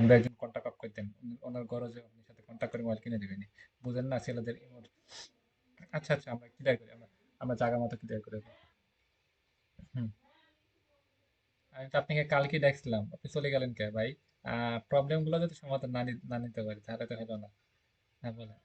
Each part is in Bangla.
বন্ধু একজন কন্টাক্ট আপ করতেন, ওনার গরজে আপনার সাথে কন্টাক্ট করে মোবাইল কিনে দিবেন। বুঝেন না ছেলেদের আচ্ছা আচ্ছা, আমরা ক্লিয়ার করি, আমরা আমরা জায়গা মতো ক্লিয়ার করে দেবো। হুম। আমি তো আপনাকে কালকে দেখছিলাম, আপনি চলে গেলেন কে ভাই? প্রবলেম গুলো যদি সমাধান না নিতে পারি তাহলে তো হলো না। হ্যাঁ বলেন।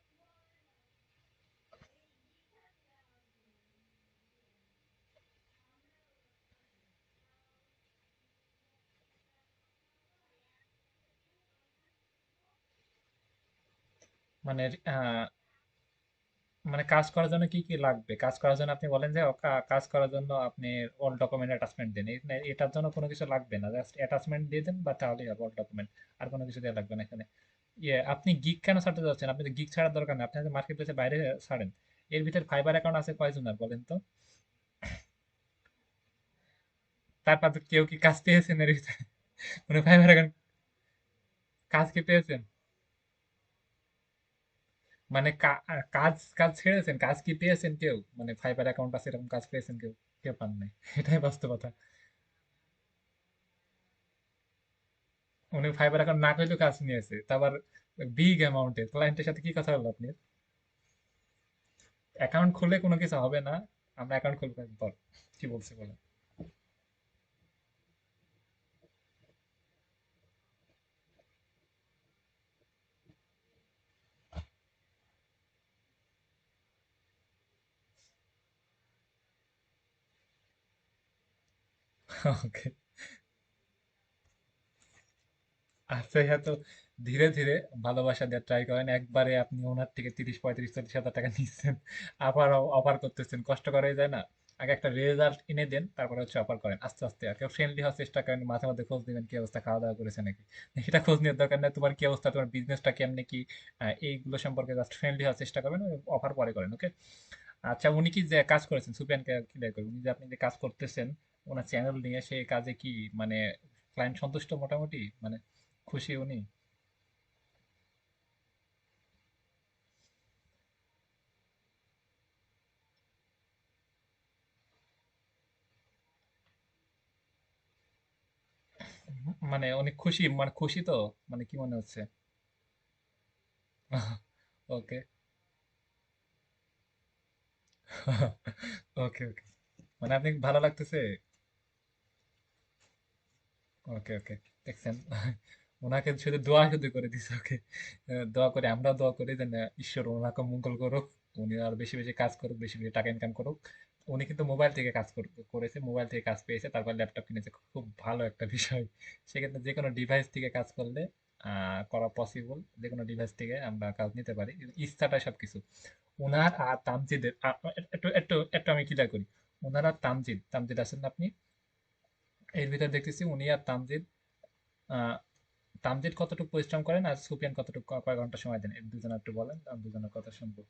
মানে মানে কাজ করার জন্য কি কি লাগবে? কাজ করার জন্য আপনি বলেন যে কাজ করার জন্য আপনি অল ডকুমেন্ট অ্যাটাচমেন্ট দেন, এটার জন্য কোনো কিছু লাগবে না, জাস্ট অ্যাটাচমেন্ট দিয়ে দেন বা তাহলেই হবে, অল ডকুমেন্ট। আর কোনো কিছু দেওয়া লাগবে না এখানে। ইয়ে, আপনি গিগ কেন ছাড়তে যাচ্ছেন? আপনি তো গিগ ছাড়ার দরকার নেই, আপনি মার্কেট প্লেসে বাইরে ছাড়েন। এর ভিতরে ফাইবার অ্যাকাউন্ট আছে কয়জনের বলেন তো? তারপর তো কেউ কি কাজ পেয়েছেন এর ভিতরে? মানে ফাইবার অ্যাকাউন্ট কাজ কি পেয়েছেন? মানে কাজ কাজ ছেড়েছেন, কাজ কি পেয়েছেন কেউ? মানে ফাইবার অ্যাকাউন্ট আছে এরকম কাজ পেয়েছেন কেউ? কেউ পান নাই। এটাই বাস্তবতা। উনি ফাইবার অ্যাকাউন্ট না করলেও কাজ নিয়েছে, তারপর বিগ অ্যামাউন্টের ক্লায়েন্টের সাথে কি কথা হলো আপনি? অ্যাকাউন্ট খুলে কোনো কিছু হবে না, আমরা অ্যাকাউন্ট খুলবো একবার। কি বলছি বলেন? ওকে। আচ্ছা, হ্যাঁ তো ধীরে ধীরে ভালোবাসা দিয়ে ট্রাই করেন। একবারে আপনি ওনার থেকে 30, 35, 40 হাজার টাকা নিচ্ছেন, আবার অফার করতেছেন, কষ্ট করে যায় না? আগে একটা রেজাল্ট এনে দেন, তারপরে হচ্ছে অফার করেন আস্তে আস্তে। আর কেউ ফ্রেন্ডলি হওয়ার চেষ্টা করেন, মাঝে মধ্যে খোঁজ দিবেন কি অবস্থা, খাওয়া দাওয়া করেছে নাকি। এটা খোঁজ নেওয়ার দরকার নেই, তোমার কি অবস্থা, তোমার বিজনেসটা কেমনে কি, এইগুলো সম্পর্কে জাস্ট ফ্রেন্ডলি হওয়ার চেষ্টা করবেন, অফার পরে করেন, ওকে? আচ্ছা, উনি কি যে কাজ করেছেন সুপিয়ানকে ক্লিয়ার করবেন, উনি যে আপনি যে কাজ করতেছেন ওনার চ্যানেল নিয়ে, সেই কাজে কি মানে ক্লায়েন্ট সন্তুষ্ট মোটামুটি, মানে খুশি উনি? মানে অনেক খুশি, মানে খুশি তো, মানে কি মনে হচ্ছে? ওকে। ওকে ওকে, মানে আপনি ভালো লাগতেছে। ওকে ওকে, দেখছেন? ওনাকে শুধু দোয়া শুধু করে দিছে, ওকে। দোয়া করে, আমরা দোয়া করি যে না, ঈশ্বর ওনাকে মঙ্গল করুক, উনি আর বেশি বেশি কাজ করুক, বেশি বেশি টাকা ইনকাম করুক। উনি কিন্তু মোবাইল থেকে কাজ করেছে, মোবাইল থেকে কাজ পেয়েছে, তারপর ল্যাপটপ কিনেছে, খুব ভালো একটা বিষয়। সেক্ষেত্রে যে কোনো ডিভাইস থেকে কাজ করলে করা পসিবল, যে কোনো ডিভাইস থেকে আমরা কাজ নিতে পারি, ইচ্ছাটা সবকিছু। ওনার আর তামজিদের একটু একটু একটু আমি ক্লিয়ার করি। ওনার আর তামজিদ, তামজিদ আছেন না আপনি? এর ভিতরে দেখতেছি উনি আর তামজিদ, আহ, তামজিদ কতটুকু পরিশ্রম করেন আর সুপিয়ান কতটুকু, কয় ঘন্টা সময় দেন, এর দুজনে একটু বলেন, আমি দুজনের কথা শুনবো।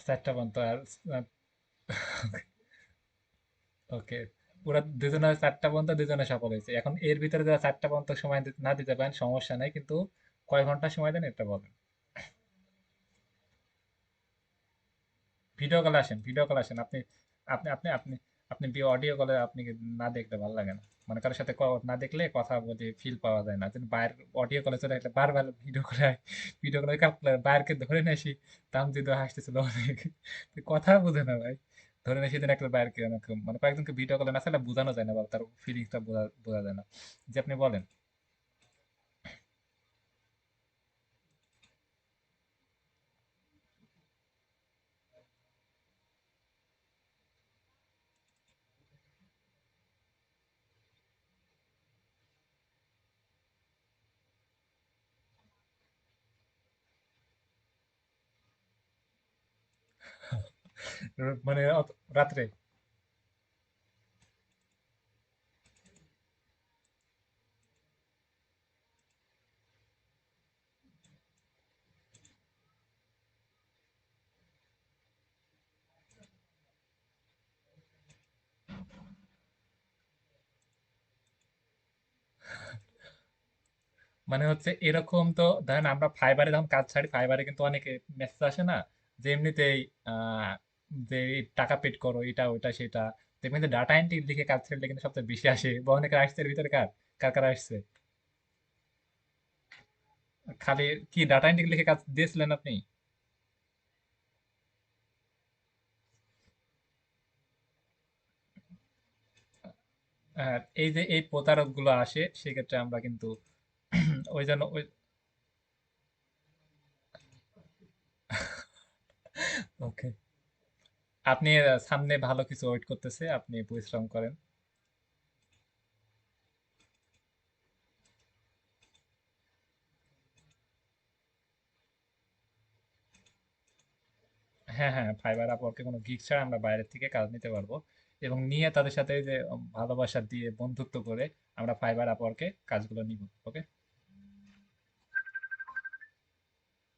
4টা পর্যন্ত আর ওকে, পুরা দুজনে 4টা পর্যন্ত দুজনে সফল হয়েছে। এখন এর ভিতরে যারা 4টা পর্যন্ত সময় না দিতে পারেন সমস্যা নাই, কিন্তু কয় ঘন্টা সময় দেন এটা বলেন। ভিডিও কলে আসেন, ভিডিও কলে আসেন আপনি। আপনি আপনি আপনি আপনি অডিও কলে আপনি না দেখলে ভালো লাগে না। মানে কারোর সাথে না দেখলে কথা বলে ফিল পাওয়া যায় না, কিন্তু বাইরে অডিও কলে চলে গেলে বারবার ভিডিও করে, ভিডিও করে বাইরকে ধরে নিয়ে আসি। তাম যদি হাসতেছিল অনেক, তো কথা বোঝে না ভাই। ধরে নিয়ে সেদিন একটা বাইরকে মানে কয়েকজনকে ভিডিও কলে না চাইলে বোঝানো যায় না, বা তার ফিলিংসটা বোঝা বোঝা যায় না। যে আপনি বলেন। মানে রাত্রে। মানে হচ্ছে এরকম তো, ধরেন আমরা ফাইবারে যখন কাজ ছাড়ি, ফাইবারে কিন্তু অনেকে মেসেজ আসে না, যে এমনিতেই আহ যে টাকা পেড করো, এটা ওটা সেটা, দেখবেন যে ডাটা এন্ট্রি লিখে কাজ ছেড়ে কিন্তু সবচেয়ে বেশি আসে, বা অনেকের আসছে এর ভিতরে কার কার কার আসছে। খালি কি ডাটা এন্ট্রি লিখে কাজ দিয়েছিলেন আপনি? এই যে এই প্রতারক গুলো আসে সেক্ষেত্রে আমরা কিন্তু ওই জন্য ওই ওকে, আপনি সামনে ভালো কিছু ওয়েট করতেছে, আপনি পরিশ্রম করেন। হ্যাঁ হ্যাঁ, ফাইবার আপওয়ার্কে কোনো গিগ ছাড়া আমরা বাইরের থেকে কাজ নিতে পারবো, এবং নিয়ে তাদের সাথে যে ভালোবাসা দিয়ে বন্ধুত্ব করে আমরা ফাইবার আপওয়ার্কে কাজগুলো নিব। ওকে,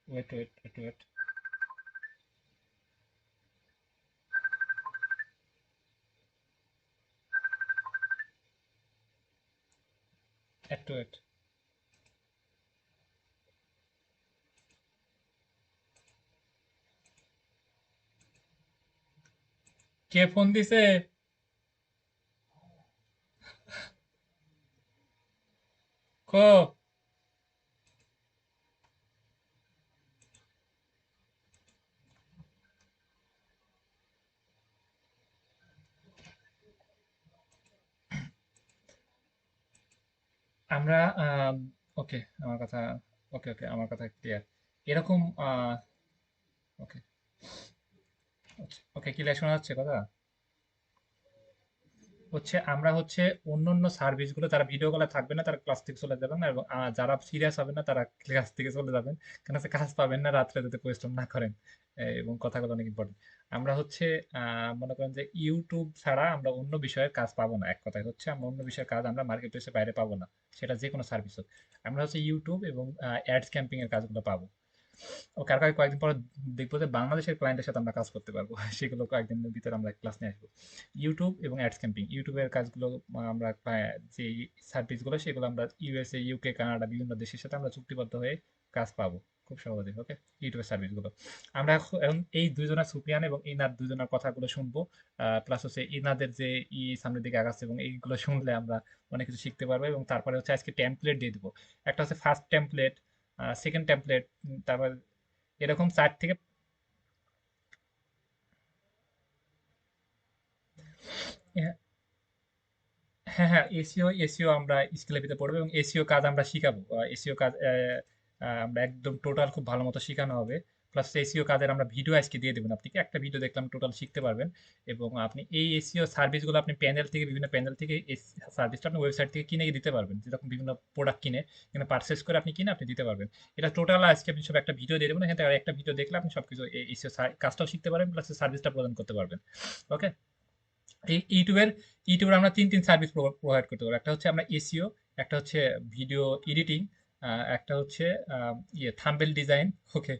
ওয়েট ওয়েট ওয়েট ওয়েট, একটু ওয়েট। কে ফোন দিছে? কো, আমরা ওকে, আমার কথা, ওকে ওকে, আমার কথা ক্লিয়ার। এরকম ওকে ওকে, ক্লিয়ার শোনা যাচ্ছে কথা? হচ্ছে আমরা হচ্ছে অন্য অন্য সার্ভিসগুলো যারা ভিডিও কলে থাকবে না তারা ক্লাস থেকে চলে যাবেন, এবং যারা সিরিয়াস হবে না তারা ক্লাস থেকে চলে যাবেন, কারণ হচ্ছে কাজ পাবেন না রাত্রে যদি পরিশ্রম না করেন। এবং কথাগুলো অনেক ইম্পর্টেন্ট। আমরা হচ্ছে মনে করেন যে ইউটিউব ছাড়া আমরা অন্য বিষয়ের কাজ পাবো না, এক কথায় হচ্ছে আমরা অন্য বিষয়ের কাজ আমরা মার্কেট প্লেসের বাইরে পাবো না, সেটা যে কোনো সার্ভিস হোক। আমরা হচ্ছে ইউটিউব এবং অ্যাডস ক্যাম্পিং এর কাজগুলো পাবো। ও কার কার কয়েকদিন পরে দেখবো যে বাংলাদেশের ক্লায়েন্টের সাথে আমরা কাজ করতে পারবো সেগুলো কয়েকদিনের ভিতরে আমরা ক্লাস নিয়ে আসবো। ইউটিউব এবং অ্যাডস ক্যাম্পিং, ইউটিউবের কাজগুলো আমরা যে সার্ভিসগুলো সেগুলো আমরা ইউএসএ, ইউকে, কানাডা বিভিন্ন দেশের সাথে আমরা চুক্তিবদ্ধ হয়ে কাজ পাবো খুব সহজে। ওকে, ইউটিউবের সার্ভিসগুলো আমরা এখন এই দুজনের, সুপিয়ান এবং ইনার দুজনের কথাগুলো শুনবো। প্লাস হচ্ছে ইনাদের যে সামনের দিকে আগাচ্ছে, এবং এইগুলো শুনলে আমরা অনেক কিছু শিখতে পারবো। এবং তারপরে হচ্ছে আজকে টেমপ্লেট দিয়ে দিবো। একটা হচ্ছে ফার্স্ট টেমপ্লেট, সেকেন্ড টেমপ্লেট, তারপর এরকম 4 থেকে। হ্যাঁ হ্যাঁ হ্যাঁ, এসিও এসিও আমরা স্কিলের ভিতরে পড়বো, এবং এসিও কাজ আমরা শিখাবো। এসিও কাজ আমরা একদম টোটাল খুব ভালো মতো শেখানো হবে। প্লাস এসিও কাজের আমরা ভিডিও আজকে দিয়ে দেবেন, আপনি কি একটা ভিডিও দেখলাম টোটাল শিখতে পারবেন। এবং আপনি এই এসিও সার্ভিসগুলো আপনি প্যানেল থেকে, বিভিন্ন প্যানেল থেকে এই সার্ভিসটা আপনি ওয়েবসাইট থেকে কিনে দিতে পারবেন, যেরকম বিভিন্ন প্রোডাক্ট কিনে কিনে পারচেস করে আপনি কিনে আপনি দিতে পারবেন। এটা টোটাল আজকে আপনি সব একটা ভিডিও দিয়ে দেবেন, এখান থেকে আর একটা ভিডিও দেখলে আপনি সবকিছু এসিও কাজটাও শিখতে পারবেন, প্লাস সার্ভিসটা প্রদান করতে পারবেন। ওকে, এই ইউটিউবের আমরা তিন সার্ভিস প্রোভাইড করতে পারবো। একটা হচ্ছে আমরা এসইও, একটা হচ্ছে ভিডিও এডিটিং, একটা হচ্ছে থাম্বনেল ডিজাইন। ওকে,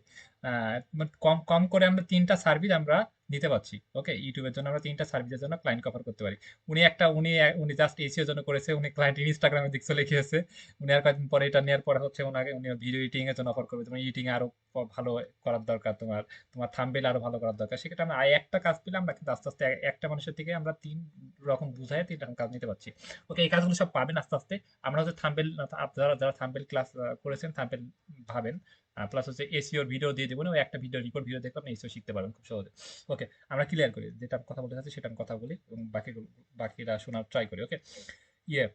কম কম করে আমরা তিনটা সার্ভিস আমরা নিতে পারছি। ওকে, ইউটিউবের জন্য আমরা তিনটা সার্ভিসের জন্য ক্লায়েন্ট কভার করতে পারি। উনি জাস্ট এসইওর জন্য করেছে, উনি ক্লায়েন্ট ইনস্টাগ্রামে দিক চলে গিয়েছে। উনি আর কয়েকদিন পরে এটা নেওয়ার পরে হচ্ছে ওনাকে উনি ভিডিও এডিটিং এর জন্য অফার করবে, তোমার এডিটিং আরো ভালো করার দরকার, তোমার তোমার থাম্বনেল আরো ভালো করার দরকার। সেক্ষেত্রে আমরা একটা কাজ পেলে আমরা কিন্তু আস্তে আস্তে একটা মানুষের থেকে আমরা তিন রকম বুঝাই তিন রকম কাজ নিতে পারছি। ওকে, এই কাজগুলো সব পাবেন আস্তে আস্তে। আমরা হচ্ছে থাম্বেল, যারা যারা থাম্বেল ক্লাস করেছেন, থাম্বেল ভাবেন, প্লাস হচ্ছে এসিওর ভিডিও দিয়ে দেবো না, ওই একটা ভিডিও রিপোর্ট ভিডিও দেখলে আপনি এসিও শিখতে পারবেন খুব সহজে। ওকে, আমরা ক্লিয়ার করি, যেটা কথা বলতে চাচ্ছি সেটা আমি কথা বলি, এবং বাকিরা শোনার ট্রাই করি। ওকে, ইয়ে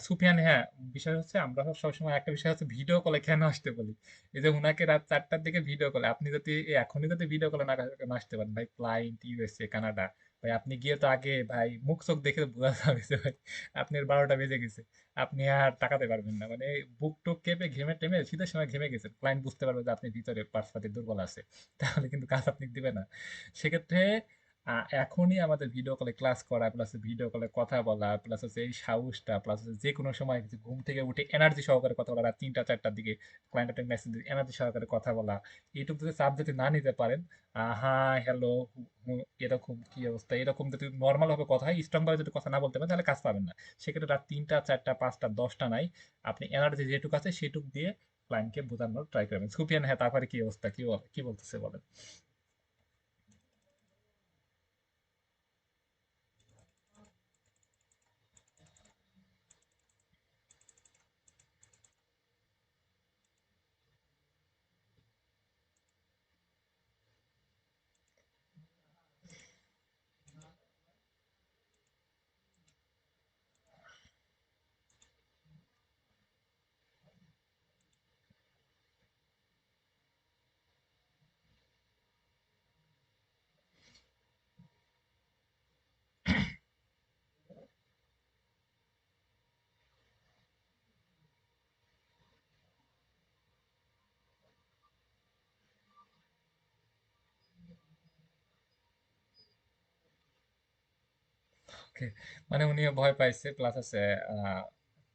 সুফিয়ান, হ্যাঁ, বিষয় হচ্ছে আমরা সবসময় একটা বিষয় হচ্ছে ভিডিও কলে কেন আসতে বলি। এই যে উনাকে রাত 4টার দিকে ভিডিও কলে, আপনি যদি এখনই যদি ভিডিও কলে না আসতে পারেন ভাই, ক্লায়েন্ট ইউএসএ, কানাডা, ভাই আপনি গিয়ে তো আগে ভাই মুখ চোখ দেখে বোঝা যাবে যে ভাই আপনার 12টা বেজে গেছে, আপনি আর টাকাতে পারবেন না, মানে বুক টুক কেঁপে ঘেমে টেমে শীতের সময় ঘেমে গেছেন, ক্লায়েন্ট বুঝতে পারবে যে আপনি ভিতরে পার্সপাতি দুর্বল আছে, তাহলে কিন্তু কাজ আপনি দিবে না। সেক্ষেত্রে এখনই আমাদের ভিডিও কলে ক্লাস করা, প্লাস ভিডিও কলে কথা বলা, প্লাস হচ্ছে এই সাহসটা, প্লাস হচ্ছে যে কোনো সময় কিছু ঘুম থেকে উঠে এনার্জি সহকারে কথা বলা, রাত 3টা 4টার দিকে ক্লায়েন্টের মেসেজ দিয়ে এনার্জি সহকারে কথা বলা। এইটুকু যদি চাপ যদি না নিতে পারেন, হ্যাঁ হ্যালো এরকম কি অবস্থা, এরকম যদি নর্মাল ভাবে কথা হয়, স্ট্রং ভাবে যদি কথা না বলতে পারেন, তাহলে কাজ পাবেন না। সেক্ষেত্রে রাত 3টা 4টা 5টা 10টা নাই, আপনি এনার্জি যেটুকু আছে সেটুকু দিয়ে ক্লায়েন্টকে বোঝানোর ট্রাই করবেন। সুপিয়ান, হ্যাঁ, তারপরে কি অবস্থা, কি বলতেছে বলেন। ওকে, মানে উনিও ভয় পাইছে, প্লাস আছে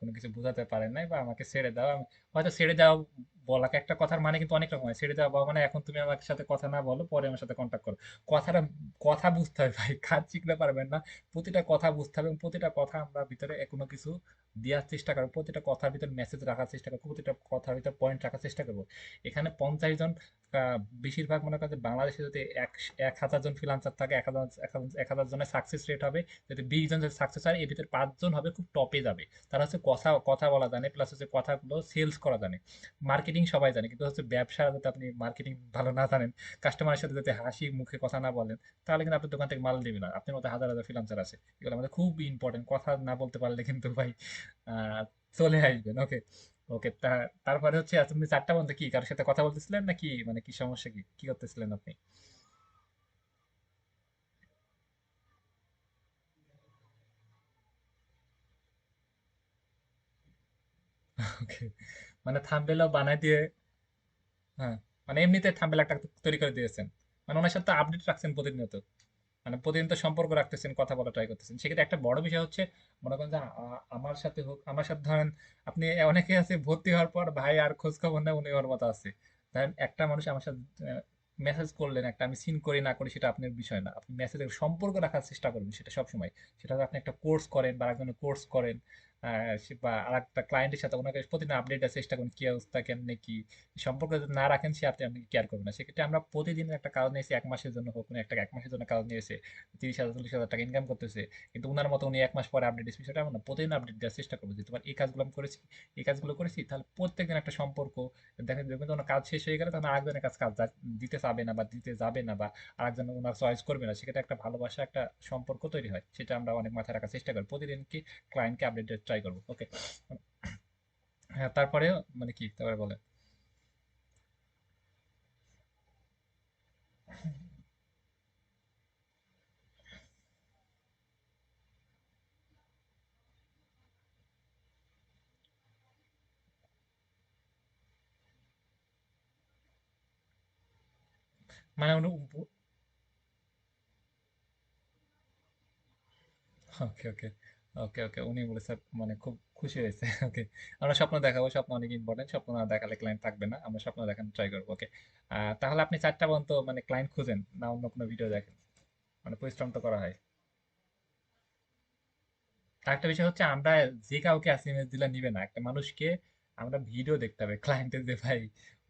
কোনো কিছু বোঝাতে পারেন নাই, বা আমাকে ছেড়ে দাও হয়তো ছেড়ে দাও বলাকে একটা কথার মানে কিন্তু অনেক রকম হয়। ছেড়ে দেওয়া বা মানে এখন তুমি আমার সাথে কথা না বলো, পরে আমার সাথে কন্ট্যাক্ট করো। কথাটা, কথা বুঝতে হবে ভাই, কাজ শিখলে পারবেন না। প্রতিটা কথা বুঝতে হবে, এবং প্রতিটা কথা আমরা ভিতরে কোনো কিছু দেওয়ার চেষ্টা করবো, প্রতিটা কথার ভিতরে মেসেজ রাখার চেষ্টা করবো, প্রতিটা কথার ভিতরে পয়েন্ট রাখার চেষ্টা করবো। এখানে 50 জন, বেশিরভাগ মনে করেন যে বাংলাদেশে যদি 1,000 জন ফ্রিল্যান্সার থাকে, 1,000 জনের সাকসেস রেট হবে। যদি 20 জন যদি সাকসেস হয়, এর ভিতরে 5 জন হবে খুব টপে যাবে। তারা হচ্ছে কথা কথা বলা জানে, প্লাস হচ্ছে কথাগুলো সেলস করা জানে। মার্কেটিং সবাই জানে, কিন্তু হচ্ছে ব্যবসা যদি আপনি মার্কেটিং ভালো না জানেন, কাস্টমারের সাথে যদি হাসি মুখে কথা না বলেন, তাহলে কিন্তু আপনার দোকান থেকে মাল দিবে না। আপনার মধ্যে হাজার হাজার ফ্রিল্যান্সার আছে, এগুলো আমাদের খুব ইম্পর্টেন্ট। কথা না বলতে পারলে কিন্তু ভাই আহ চলে আসবেন। ওকে, ওকে। তারপরে হচ্ছে আপনি 4টা বন্ধু কি কারোর সাথে কথা বলতেছিলেন নাকি, মানে কি সমস্যা, কি কি করতেছিলেন আপনি? ওকে, মানে থাম্বনেলও বানাই দিয়ে, হ্যাঁ, মানে এমনিতে থাম্বনেল একটা তৈরি করে দিয়েছেন, মানে ওনার সাথে আপডেট রাখছেন প্রতিনিয়ত, মানে প্রতিদিন তো সম্পর্ক রাখতেছেন, কথা বলা ট্রাই করতেছেন। সেক্ষেত্রে একটা বড় বিষয় হচ্ছে, মনে করেন যে আমার সাথে হোক, আমার সাথে ধরেন আপনি, অনেকে আছে ভর্তি হওয়ার পর ভাই আর খোঁজ খবর নেই, উনি ওর মতো আছে। ধরেন একটা মানুষ আমার সাথে মেসেজ করলেন একটা, আমি সিন করি না করি সেটা আপনার বিষয় না, আপনি মেসেজের সম্পর্ক রাখার চেষ্টা করবেন সেটা সবসময়। সেটা হচ্ছে আপনি একটা কোর্স করেন বা একজনের কোর্স করেন, বা আর একটা ক্লায়েন্টের সাথে ওনাকে প্রতিদিন আপডেট দেওয়ার চেষ্টা করুন, কি অবস্থা, কেমনে কি সম্পর্ক যদি না রাখেন, সে আপনি আপনি কেয়ার করবেন না। সেক্ষেত্রে আমরা প্রতিদিন একটা কাজ নিয়েছি, 1 মাসের জন্য হোক, একটা 1 মাসের জন্য কাজ নিয়েছে, 30,000 40,000 টাকা ইনকাম করতেছে, কিন্তু উনার মতো উনি 1 মাস পরে আপডেট দিচ্ছে, সেটা আমরা প্রতিদিন আপডেট দেওয়ার চেষ্টা করবো যে তোমার এই কাজগুলো আমি করেছি, এই কাজগুলো করেছি। তাহলে প্রত্যেকদিন একটা সম্পর্ক, দেখেন দেখবেন যখন কাজ শেষ হয়ে গেলে তখন আরেকজনের কাজ দিতে চাবে না বা দিতে যাবে না, বা আরেকজন ওনার চয়েস করবে না। সেক্ষেত্রে একটা ভালোবাসা, একটা সম্পর্ক তৈরি হয়, সেটা আমরা অনেক মাথায় রাখার চেষ্টা করি, প্রতিদিন কি ক্লায়েন্টকে আপডেট ট্রাই করবো। ওকে, হ্যাঁ, তারপরে মানে কি তারপরে বলে, মানে ওকে, ওকে, ওকে, ওকে, উনি বলেছে মানে খুব খুশি হয়েছে। ওকে, আমরা স্বপ্ন দেখাবো, স্বপ্ন অনেক ইম্পর্টেন্ট, স্বপ্ন না দেখালে ক্লায়েন্ট থাকবে না, আমরা স্বপ্ন দেখানো ট্রাই করবো। ওকে, তাহলে আপনি 4টা পর্যন্ত মানে ক্লায়েন্ট খুঁজেন না অন্য কোনো ভিডিও দেখেন? মানে পরিশ্রম তো করা হয়। আরেকটা বিষয় হচ্ছে, আমরা যে কাউকে এসএমএস দিলে নিবে না, একটা মানুষকে আমরা ভিডিও দেখতে হবে ক্লায়েন্টের, যে ভাই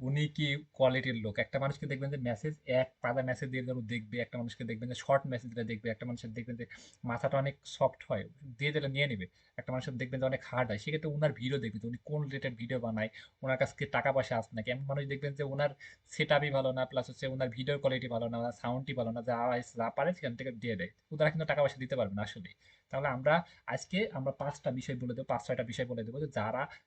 উনি কি কোয়ালিটির লোক। একটা মানুষকে দেখবেন যে মেসেজ, এক পাতা মেসেজ দিয়ে ধরো দেখবে, একটা মানুষকে দেখবেন যে শর্ট মেসেজ দিলে দেখবে, একটা মানুষের দেখবেন যে মাথাটা অনেক সফট হয়, দিয়ে দিলে নিয়ে নিবে। একটা মানুষের দেখবেন যে অনেক হার্ড হয়, সেক্ষেত্রে ওনার ভিডিও দেখবেন যে উনি কোন রিলেটেড ভিডিও বানায়, ওনার কাছ থেকে টাকা পয়সা আসছে নাকি। এমন মানুষ দেখবেন যে ওনার সেট আপই ভালো না, প্লাস হচ্ছে ওনার ভিডিও কোয়ালিটি ভালো না, ওনার সাউন্ডই ভালো না, যা পারে সেখান থেকে দিয়ে দেয়, ওনারা কিন্তু টাকা পয়সা দিতে পারবে না আসলে। তাহলে আমরা আজকে আমরা 5টা বিষয় বলে দেবো, 5-6টা বিষয় বলে দেবো, যে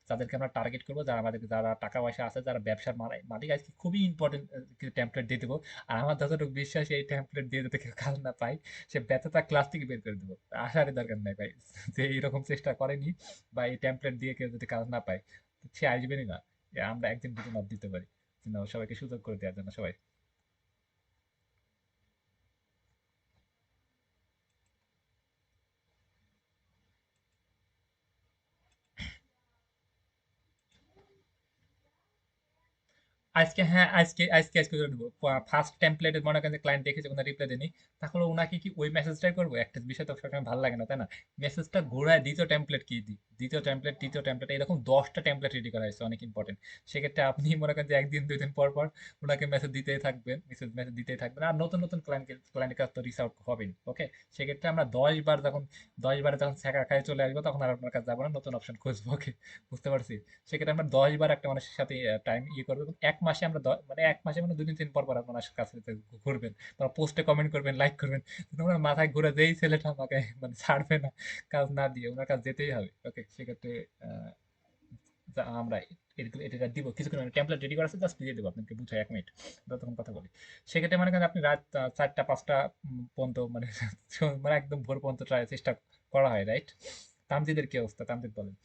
যাদেরকে আমরা টার্গেট করবো, যারা আমাদের, যারা টাকা পয়সা আছে, যারা ব্যবসার মালিক, আজকে খুবই ইম্পর্টেন্ট কিছু টেমপ্লেট দিয়ে দেবো। আর আমার যতটুকু বিশ্বাস, এই টেমপ্লেট দিয়ে যদি কেউ কাজ না পাই, সে ব্যর্থতা ক্লাস থেকে বের করে দেবো। আসারই দরকার নাই ভাই, যে এইরকম চেষ্টা করেনি বা এই টেমপ্লেট দিয়ে কেউ যদি কাজ না পায়, তো সে আসবেনই না। আমরা একদিন দুদিন অফ দিতে পারি, সবাইকে সুযোগ করে দেওয়ার জন্য সবাই। আজকে, হ্যাঁ, আজকে করে দেবো। ফার্স্ট টেমপ্লেটে মনে করেন যে ক্লায়েন্ট দেখেছে, কোনো রিপ্লাই দেয়নি, তাহলে ওনাকে কি ওই মেসেজটাই করবো? একটা বিষয় তো সবসময় ভালো লাগে না, তাই না? মেসেজটা ঘোরায় দ্বিতীয় টেমপ্লেট কি দিই, দ্বিতীয় টেমপ্লেট, তৃতীয় টেমপ্লেট, এরকম 10টা টেমপ্লেট রেডি করা হয়েছে, অনেক ইম্পর্টেন্ট। সেক্ষেত্রে আপনি মনে করেন যে একদিন 2 দিন পর পর ওনাকে মেসেজ দিতেই থাকবেন, মেসেজ দিতেই থাকবেন, আর নতুন নতুন ক্লায়েন্টের কাছে তো রিচ আউট হবেন। ওকে, সেক্ষেত্রে আমরা 10 বার যখন, 10 বারে যখন ছ্যাঁকা খাই চলে আসবো, তখন আর আপনার কাছে যাবো না, নতুন অপশন খুঁজবো। ওকে, বুঝতে পারছি। সেক্ষেত্রে আমরা 10 বার একটা মানুষের সাথে টাইম ইয়ে করবো, এবং 1 মাসে আমরা মানে 1 মাসে মানে 2 দিন 3 দিন পর পর আপনার কাছে ঘুরবেন, তারপর পোস্টে কমেন্ট করবেন, লাইক করবেন। কিন্তু ওনার মাথায় ঘুরে যেই ছেলেটা আমাকে মানে ছাড়বে না কাজ না দিয়ে, ওনার কাছে যেতেই হবে। ওকে, সেক্ষেত্রে আমরা এটা দিব কিছুক্ষণ, টেমপ্লেট রেডি করা আছে, জাস্ট দিয়ে দেবো আপনাকে বুঝাই, 1 মিনিট তখন কথা বলি। সেক্ষেত্রে মনে করেন আপনি রাত 4টা 5টা পর্যন্ত মানে মানে একদম ভোর পর্যন্ত ট্রাই চেষ্টা করা হয়, রাইট? তামজিদের কি অবস্থা, তামজিদ বলেন।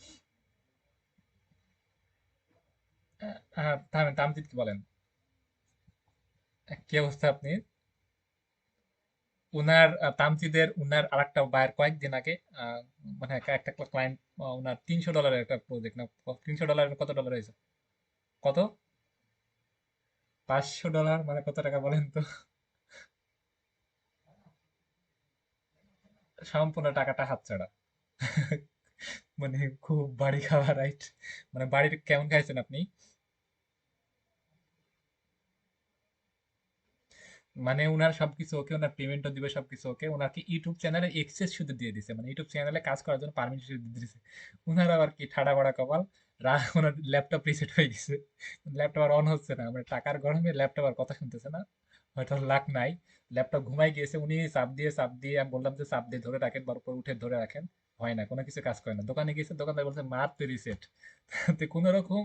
হ্যাঁ, তামজিদ কি বলেন, কি অবস্থা আপনি? উনার তামসিদের উনার আরেকটা বায়ের কয়েকদিন আগে আহ, মানে একটা ক্লায়েন্ট উনার $300 একটা প্রজেক্ট না, $300 কত ডলার হয়েছে? কত? $500 মানে কত টাকা বলেন তো? সম্পূর্ণ টাকাটা হাতছাড়া। মানে খুব বাড়ি খাওয়া, রাইট? মানে বাড়ির কেমন খাইছেন আপনি? মানে উনার সবকিছু ওকে, উনার পেমেন্টও দিবে, সবকিছু ওকে, উনাকে ইউটিউব চ্যানেলে এক্সেস শুধু দিয়ে দিছে, মানে ইউটিউব চ্যানেলে কাজ করার জন্য পারমিশন দিয়ে দিছে। উনার আবার কি ঠাড়া বাড়া কপাল, ওনার ল্যাপটপ রিসেট হয়ে গেছে, ল্যাপটপ আর অন হচ্ছে না, মানে টাকার গরমে ল্যাপটপ আর কথা শুনতেছে না, হয়তো লাক নাই, ল্যাপটপ ঘুমাই গিয়েছে, উনি চাপ দিয়ে আমি বললাম যে চাপ দিয়ে ধরে রাখেন বা উপর উঠে ধরে রাখেন, হয় না, কোনো কিছু কাজ করে না। দোকানে গিয়েছে, দোকানদার বলছে মাত্র রিসেট। তো কোনো রকম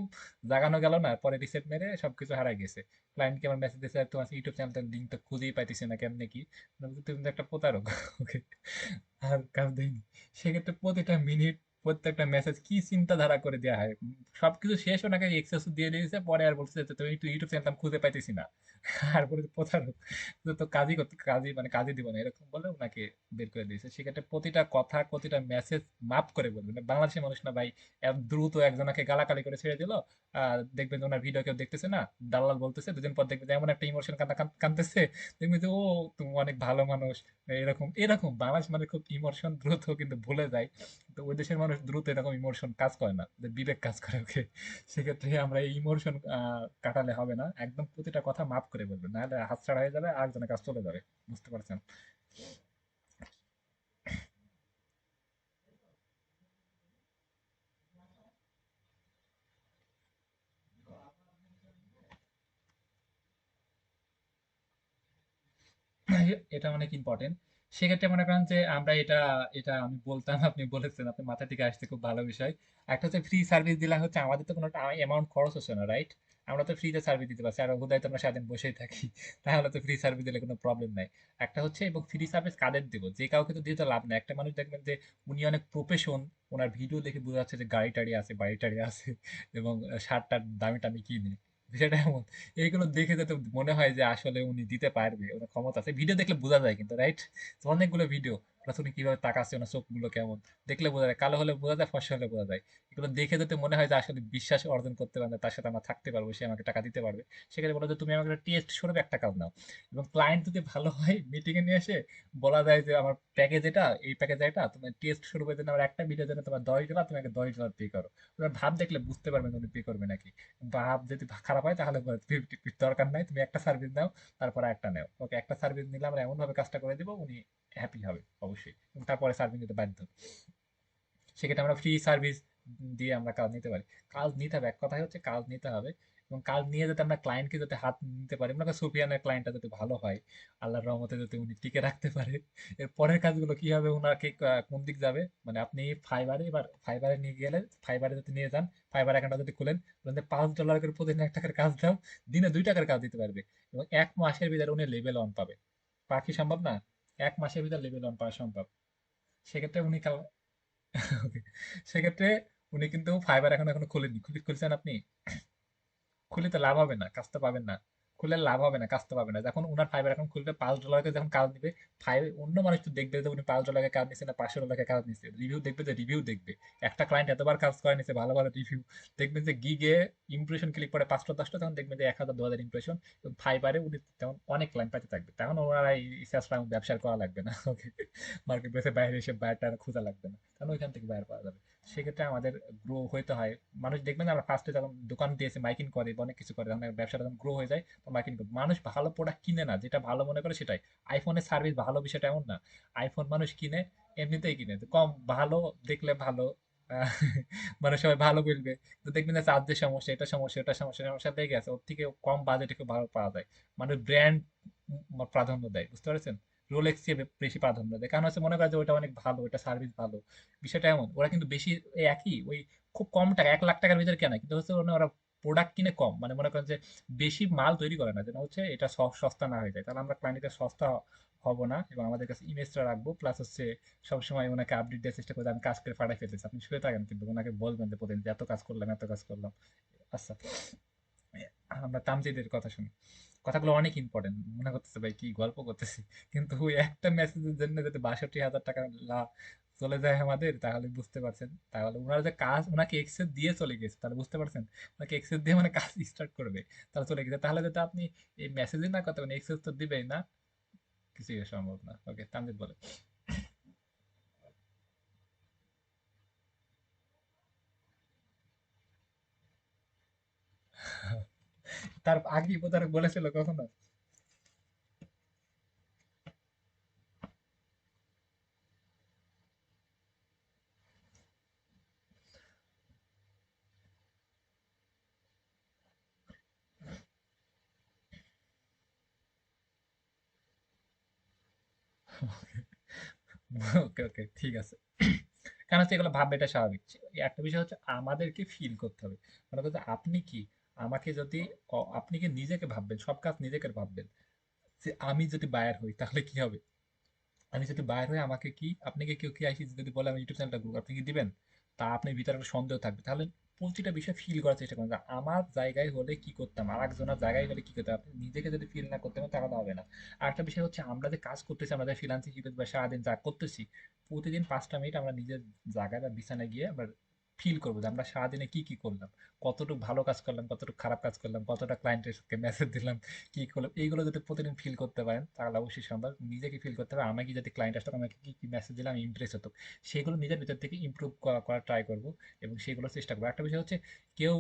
জাগানো গেল না, পরে রিসেট মেরে সবকিছু হারাই গেছে। ক্লায়েন্টকে আমার মেসেজ দিয়েছে, তোমার ইউটিউব চ্যানেলটার লিঙ্ক তো খুঁজেই পাইতেছি না, কেমনে কি? আমি বলছি, তুমি তো একটা প্রতারক। ওকে, আর কাজ দেয়নি। সেক্ষেত্রে প্রতিটা মিনিট, প্রত্যেকটা মেসেজ কি চিন্তাধারা করে দেওয়া হয়। সবকিছু শেষ, ওনাকে এক্সেস দিয়ে দিয়েছে, পরে আর বলছে যে তুমি একটু ইউটিউব চ্যানেল খুঁজে পাইতেছি না। আর বলে প্রতারক, তো কাজই করতে, কাজই মানে কাজই দিব না, এরকম বলে ওনাকে বের করে দিয়েছে। সেক্ষেত্রে প্রতিটা কথা, প্রতিটা মেসেজ মাপ করে বলবেন। বাংলাদেশের মানুষ না ভাই, এত দ্রুত একজনকে গালাগালি করে ছেড়ে দিল, দেখবেন যে ওনার ভিডিও কেউ দেখতেছে না, দালাল বলতেছে, দুদিন পর দেখবে যে এমন একটা ইমোশন কানতেছে, দেখবে যে ও তুমি অনেক ভালো মানুষ, এরকম এরকম। বাংলাদেশ মানে খুব ইমোশন দ্রুত কিন্তু ভুলে যায়। তো ওই দেশের মানুষ দ্রুত এরকম ইমোশন কাজ করে না, ওদের বিবেক কাজ করে। ওকে, সেক্ষেত্রে আমরা এই ইমোশন কাটালে হবে না, একদম প্রতিটা কথা মাফ করে বলবেন, নাহলে হাতছাড়া হয়ে যাবে, আরেকজনের কাজ চলে যাবে। বুঝতে পারছেন? এটা অনেক ইম্পর্টেন্ট। সেক্ষেত্রে মনে করেন যে আমরা এটা, এটা আমি বলতাম, আপনি বলেছেন, আপনি মাথা থেকে আসছে, খুব ভালো বিষয়। একটা হচ্ছে ফ্রি সার্ভিস দিলে হচ্ছে আমাদের তো কোনো অ্যামাউন্ট খরচ হচ্ছে না, রাইট? আমরা তো ফ্রিতে সার্ভিস দিতে পারছি, আর হুদায় তো আমরা সারাদিন বসেই থাকি। তাহলে তো ফ্রি সার্ভিস দিলে কোনো প্রবলেম নাই। একটা হচ্ছে, এবং ফ্রি সার্ভিস কাদের দেবো, যে কাউকে তো দিতে লাভ নাই। একটা মানুষ দেখবেন যে উনি অনেক প্রফেশন, ওনার ভিডিও দেখে বোঝা যাচ্ছে যে গাড়ি টাড়ি আছে, বাড়ি টাড়ি আছে, এবং শার্ট টার্ট দামি টামি কিনে, বিষয়টা এমন। এইগুলো দেখে যাতে মনে হয় যে আসলে উনি দিতে পারবে, ওনার ক্ষমতা আছে, ভিডিও দেখলে বোঝা যায় কিন্তু, রাইট? অনেকগুলো ভিডিও, প্লাস উনি কিভাবে তাকাচ্ছে, ওনার চোখগুলো কেমন, দেখলে বোঝা যায়, কালো হলে বোঝা যায়, ফর্সা হলে বোঝা যায়। এগুলো দেখে যাতে মনে হয় যে আসলে বিশ্বাস অর্জন করতে পারবে, তার সাথে আমরা থাকতে পারবো, সে আমাকে টাকা দিতে পারবে। সেক্ষেত্রে বলো যে তুমি আমাকে টেস্ট স্বরূপ একটা কাজ নাও। এবং ক্লায়েন্ট যদি ভালো হয়, মিটিং এ নিয়ে এসে বলা যায় যে আমার প্যাকেজ এটা, এই প্যাকেজ এটা, তোমার টেস্ট স্বরূপের জন্য আমার একটা ভিডিওর জন্য তোমার $10, তুমি আমাকে $10 পে করো। তোমার ভাব দেখলে বুঝতে পারবে তুমি পে করবে নাকি। ভাব যদি খারাপ হয় তাহলে দরকার নাই, তুমি একটা সার্ভিস নাও, তারপর একটা নাও। ওকে, একটা সার্ভিস নিলে আমরা এমন ভাবে কাজটা করে দিব, উনি হ্যাপি হবে অবশ্যই, এবং তারপরে সার্ভিস নিতে বাধ্য। সেক্ষেত্রে আমরা ফ্রি সার্ভিস দিয়ে আমরা কাজ নিতে পারি। কাজ নিতে হবে, এক কথায় হচ্ছে কাজ নিতে হবে। এবং কাজ নিয়ে যাতে আমরা ক্লায়েন্টকে যাতে হাত নিতে পারি, মনে করেন সুফিয়ানের ক্লায়েন্টটা যাতে ভালো হয়, আল্লাহর রহমতে যাতে উনি টিকে রাখতে পারে। এর পরের কাজগুলো কি হবে, ওনাকে কোন দিক যাবে, মানে আপনি ফাইবারে, এবার ফাইবারে নিয়ে গেলে, ফাইবারে যদি নিয়ে যান, ফাইবার অ্যাকাউন্টটা যদি খুলেন, বলেন যে $5 করে প্রতিদিন $1 কাজ দাও, দিনে $2 কাজ দিতে পারবে, এবং 1 মাসের ভিতরে উনি লেভেল 1 পাবে। বাকি সম্ভব না? 1 মাসের ভিতরে লেভেল 1 পাওয়া সম্ভব। সেক্ষেত্রে উনি ওকে, সেক্ষেত্রে উনি কিন্তু ফাইবার এখন এখনো খোলেননি, খুলছেন আপনি? খুলে তো লাভ হবে না, কাজ তো পাবেন না। খুলে লাভ হবে না, কাজ তো পাবে না। যখন উনার ফাইবার এখন খুলবে, $5 যখন কাজ দিবে, অন্য মানুষ তো দেখবে যে উনি $5 কাজ নিচ্ছে না $500 কাজ নিচ্ছে, রিভিউ দেখবে, যে রিভিউ দেখবে, একটা ক্লায়েন্ট এতবার কাজ করে নিচ্ছে, ভালো ভালো রিভিউ দেখবেন, যে গিগে ইমপ্রেশন ক্লিক করে 5টা 10টা, তখন দেখবেন যে 1,000 2,000 ইমপ্রেশন, এবং ফাইবারে উনি তখন অনেক ক্লায়েন্ট পাইতে থাকবে, তখন ওনারা এই চেষ্টা ব্যবসা করা লাগবে না। ওকে, মার্কেট প্লেসে বাইরে এসে বায়ারটা খোঁজা লাগবে না, কারণ ওইখান থেকে বায়ার পাওয়া যাবে। সেক্ষেত্রে আমাদের গ্রো হইতে হয়। মানুষ দেখবেন আমরা ফার্স্টে যখন দোকান দিয়েছে, মাইকিং করে বা অনেক কিছু করে, তখন ব্যবসাটা যখন গ্রো হয়ে যায়, তখন মাইকিং করে। মানুষ ভালো প্রোডাক্ট কিনে না, যেটা ভালো মনে করে সেটাই। আইফোনের সার্ভিস ভালো, বিষয়টা এমন না। আইফোন মানুষ কিনে, এমনিতেই কিনে, তো কম ভালো দেখলে ভালো, আহ, মানে সবাই ভালো বলবে। তো দেখবেন যে চার্জের সমস্যা, এটা সমস্যা, এটা সমস্যা, সমস্যা দেখে আছে, ওর থেকে কম বাজেটে খুব ভালো পাওয়া যায়। মানে ব্র্যান্ড প্রাধান্য দেয়, বুঝতে পারছেন? রোলেক্স বেশি প্রাধান্য দেয়, কারণ হচ্ছে মনে করে যে ওটা অনেক ভালো, ওটা সার্ভিস ভালো। বিষয়টা এমন, ওরা কিন্তু বেশি এই একই ওই খুব কম টাকা, $1 লাখ ভিতরে কেনা, কিন্তু হচ্ছে ওরা প্রোডাক্ট কিনে কম, মানে মনে করেন যে বেশি মাল তৈরি করে না, যেন হচ্ছে এটা সস্তা না হয়ে যায়। তাহলে আমরা ক্লায়েন্টের সস্তা হব না, এবং আমাদের কাছে ইমেজটা রাখবো, প্লাস হচ্ছে সবসময় ওনাকে আপডেট দেওয়ার চেষ্টা করবো, আমি কাজ করে পাঠাই ফেলতেছি, আপনি শুয়ে থাকেন, কিন্তু ওনাকে বলবেন যে প্রতিদিন যে এত কাজ করলাম, এত কাজ করলাম। আচ্ছা, আমরা তামজিদের কথা শুনি, কথাগুলো অনেক ইম্পর্টেন্ট, মনে করতেছে ভাই কি গল্প করতেছি, কিন্তু ওই একটা মেসেজের জন্য যদি 62,000 টাকা চলে যায় আমাদের, তাহলে বুঝতে পারছেন, তাহলে ওনার যে কাজ, ওনাকে এক্সেস দিয়ে চলে গেছে, তাহলে বুঝতে পারছেন, ওনাকে এক্সেস দিয়ে মানে কাজ স্টার্ট করবে, তাহলে চলে গেছে, তাহলে যদি আপনি এই মেসেজই না করতে পারেন, এক্সেস তো দিবেই না, কিছুই সম্ভব না। ওকে, তামজিদ বলে। তার আগে প্রতারক বলেছিল কখনো? ওকে ওকে, ঠিক আছে। কারণ হচ্ছে এগুলো ভাববে, এটা স্বাভাবিক। একটা বিষয় হচ্ছে আমাদেরকে ফিল করতে হবে, মানে বলতে আপনি কি, আমাকে যদি আপনি কি নিজেকে ভাববেন, সব কাজ নিজেকে ভাববেন, যে আমি যদি বায়ার হই তাহলে কি হবে, আমি যদি বাইর হই আমাকে কি, আপনাকে কেউ কি আইসি যদি বলে আমি ইউটিউব চ্যানেলটা করবো, আপনি কি দিবেন? তা আপনার ভিতরে একটা সন্দেহ থাকবে। তাহলে প্রতিটা বিষয় ফিল করার চেষ্টা করুন যে আমার জায়গায় হলে কি করতাম, আর একজনের জায়গায় হলে কি করতাম। আপনি নিজেকে যদি ফিল না করতে পারেন তাহলে হবে না। আর একটা বিষয় হচ্ছে আমরা যে কাজ করতেছি, আমরা যে ফ্রিল্যান্সিং শিখতে বা সারাদিন যা করতেছি, প্রতিদিন 5টা মিনিট আমরা নিজের জায়গায় বা বিছানায় গিয়ে আমরা ফিল করবো যে আমরা সারাদিনে কি কি করলাম, কতটুকু ভালো কাজ করলাম, কতটুকু খারাপ কাজ করলাম, কতটা ক্লায়েন্টের সাথে মেসেজ দিলাম, কি করলাম, এইগুলো যদি প্রতিদিন ফিল করতে পারেন তাহলে অবশ্যই সম্ভব। নিজেকে ফিল করতে হবে, আমাকে যদি ক্লায়েন্ট আসতো আমাকে কি কি মেসেজ দিলে আমি ইমপ্রেস হতো, সেগুলো নিজের ভিতর থেকে ইমপ্রুভ করার ট্রাই করবো, এবং সেগুলো চেষ্টা করবো। একটা বিষয় হচ্ছে, কেউ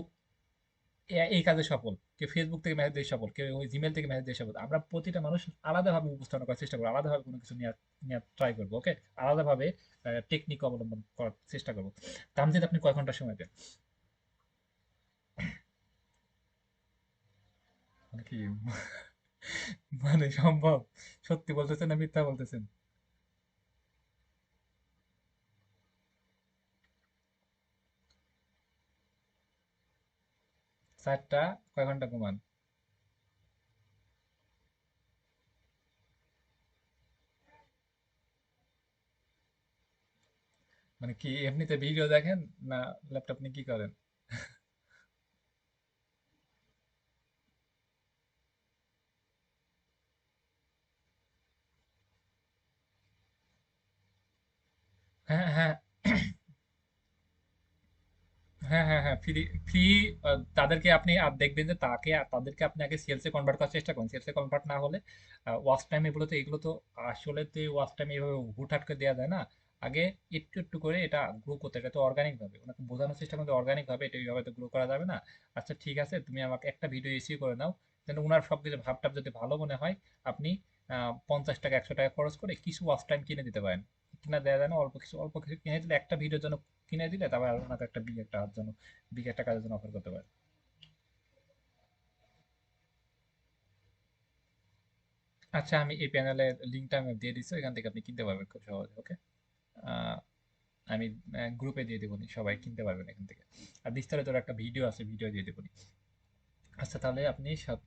এই কাজে সফল, কেউ ফেসবুক থেকে মেসেজ দিয়ে সফল, কেউ ওই জিমেল থেকে মেসেজ দিয়ে সফল, আমরা প্রতিটা মানুষ আলাদাভাবে উপস্থাপন করার চেষ্টা করবো, আলাদাভাবে কোনো কিছু নিয়ে নেওয়ার ট্রাই করবো। ওকে, আলাদাভাবে টেকনিক অবলম্বন করার চেষ্টা করবো। তামজিদ, আপনি কয় ঘন্টা সময় দেন? মানে কি, মানে সম্ভব? সত্যি বলতেছেন না মিথ্যা বলতেছেন? 4টা, কয় ঘন্টা ঘুমান? মানে কি এমনিতে ভিডিও দেখেন, না ল্যাপটপ নিয়ে কি করেন? হ্যাঁ হ্যাঁ হ্যাঁ হ্যাঁ হ্যাঁ, ফ্রি ফ্রি। তাদেরকে আপনি দেখবেন যে তাদেরকে আপনি আগে সেলসে কনভার্ট করার চেষ্টা করুন। সেলসে কনভার্ট না হলে ওয়াচ টাইম, এগুলো তো আসলে তো ওয়াচ টাইম এইভাবে হুটহাট করে দেওয়া যায় না। আগে একটু একটু করে এটা গ্রো করতে, এটা তো অর্গানিক ভাবে ওনাকে বোঝানোর চেষ্টা করতে, অর্গানিক ভাবে এটা এইভাবে তো গ্রো করা যাবে না। আচ্ছা ঠিক আছে, তুমি আমাকে একটা ভিডিও এসিও করে নাও, যেন ওনার সবকিছু ভাবটাব যদি ভালো মনে হয়, আপনি 50 টাকা 100 টাকা খরচ করে কিছু ওয়াচ টাইম কিনে দিতে পারেন। কিনা দেওয়া যায় না, অল্প কিছু কিনে দিলে, একটা ভিডিওর জন্য কিনে দিলে, তারপর ওনাকে একটা বিগ একটা জন্য, বিগ একটা কাজের জন্য অফার করতে পারে। আচ্ছা, আমি এই প্যানেলের লিঙ্কটা আমি দিয়ে দিচ্ছি, এখান থেকে আপনি কিনতে পারবেন খুব সহজে। ওকে, আমি গ্রুপে দিয়ে দেবো, সবাই কিনতে পারবেন এখান থেকে। আর বিস্তারিত একটা ভিডিও আছে, ভিডিও দিয়ে দেবো। আচ্ছা, তাহলে আপনি সব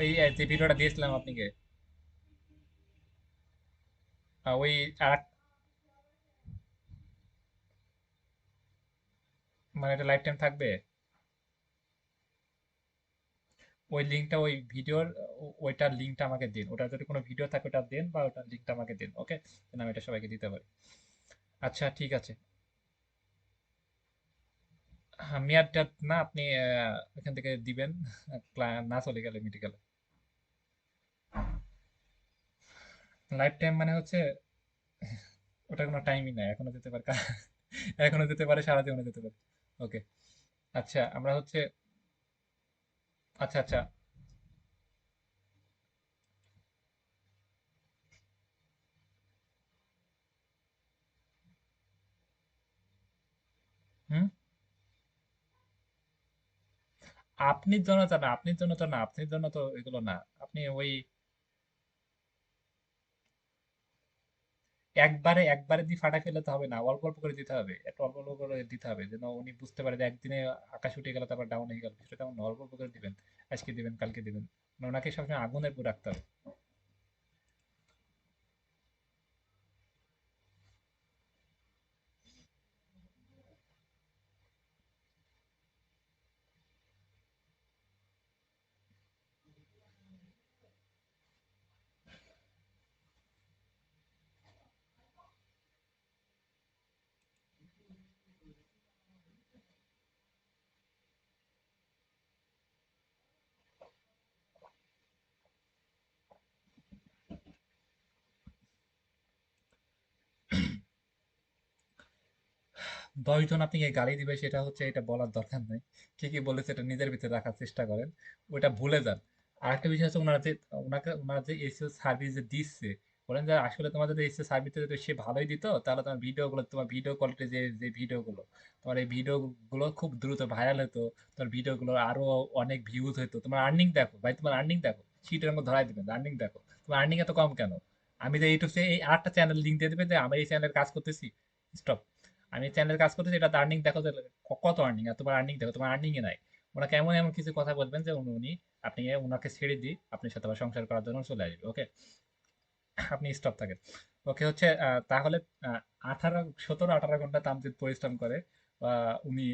ওই যে ভিডিওটা দিয়েছিলাম আপনাকে, ওই আর মানে এটা লাইফ টাইম থাকবে? ওই লিঙ্কটা, ওই ভিডিওর ওইটার লিঙ্কটা আমাকে দিন, ওটা যদি কোনো ভিডিও থাকে ওটা দেন, বা ওটার লিঙ্কটা আমাকে দিন। ওকে, আমি এটা সবাইকে দিতে পারি। আচ্ছা ঠিক আছে। হ্যাঁ, মেয়াদ টেয়াদ না, আপনি এখান থেকে দিবেন, না চলে গেলে মেডিকেলে। লাইফ টাইম মানে হচ্ছে, ওটা কোনো টাইমই নাই, এখনো যেতে পারে, এখনো যেতে পারে, সারা জীবনে যেতে পারে। ওকে, আচ্ছা আমরা হচ্ছে, আচ্ছা আচ্ছা। হুম, আপনির জন্য তো না, আপনির জন্য তো না, আপনির জন্য তো এগুলো না। আপনি ওই একবারে একবারে দিয়ে ফাটাই ফেলে তো হবে না, অল্প অল্প করে দিতে হবে, একটু অল্প অল্প করে দিতে হবে, যেন উনি বুঝতে পারে যে একদিনে আকাশ উঠে গেল তারপর ডাউন হয়ে গেল, সেটা তেমন না, অল্প অল্প করে দিবেন। আজকে দিবেন, কালকে দিবেন, মানে ওনাকে সবসময় আগুনের উপর রাখতে হবে। 10 জন আপনাকে গালি দিবে সেটা হচ্ছে, এটা বলার দরকার নাই। কে কি বলেছে এটা নিজের ভিতরে রাখার চেষ্টা করেন, ওটা ভুলে যান। আর একটা বিষয় হচ্ছে ওনারা যে এসিও সার্ভিস যে দিচ্ছে, বলেন যে আসলে তোমাদের এসিও সার্ভিস যদি সে ভালোই দিত, তাহলে তোমার ভিডিও কোয়ালিটি যে ভিডিও গুলো, তোমার এই ভিডিও গুলো খুব দ্রুত ভাইরাল হতো, তোমার ভিডিও গুলো আরো অনেক ভিউজ হতো। তোমার আর্নিং দেখো ভাই, তোমার আর্নিং দেখো, সিটের মধ্যে ধরাই দিবেন আর্নিং দেখো, তোমার আর্নিং এত কম কেন? আমি যে ইউটিউবে এই আরেকটা চ্যানেল লিঙ্ক দিয়ে দেবে যে আমি এই চ্যানেলের কাজ করতেছি, স্টপ, আমি চ্যানেলের কাজ করতেছি, এটা আর্নিং দেখো যে কত আর্নিং, আর তোমার আর্নিং দেখো, তোমার আর্নিং এ নাই। ওনাকে এমন এমন কিছু কথা বলবেন যে উনি আপনি ওনাকে ছেড়ে দিয়ে আপনার সাথে আবার সংসার করার জন্য চলে আসবে। ওকে, আপনি স্টপ থাকেন। ওকে হচ্ছে তাহলে আহ, 17-18 ঘন্টা তামজিৎ পরিশ্রম করে উনি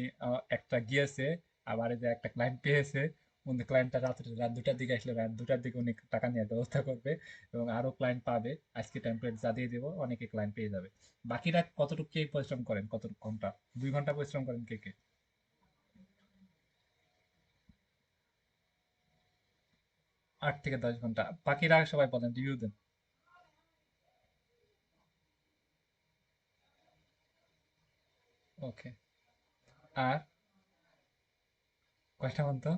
একটা গিয়েছে, আবার এই যে একটা ক্লায়েন্ট পেয়েছে। উনি ক্লায়েন্টটা রাত 2টার দিকে আসলে রাত 2টার দিকে উনি টাকা নেওয়ার ব্যবস্থা করবে, এবং আরো ক্লায়েন্ট পাবে। আজকে টেমপ্লেট যা দিয়ে দেবো অনেকে ক্লায়েন্ট পেয়ে যাবে। বাকিরা কতটুকু কে পরিশ্রম করেন, কতটুকু ঘন্টা? 2 ঘন্টা পরিশ্রম করেন কে কে? 8 থেকে 10 ঘন্টা। বাকিরা সবাই বলেন, রিভিউ দেন। ওকে, আর কয়টা ঘন্টা?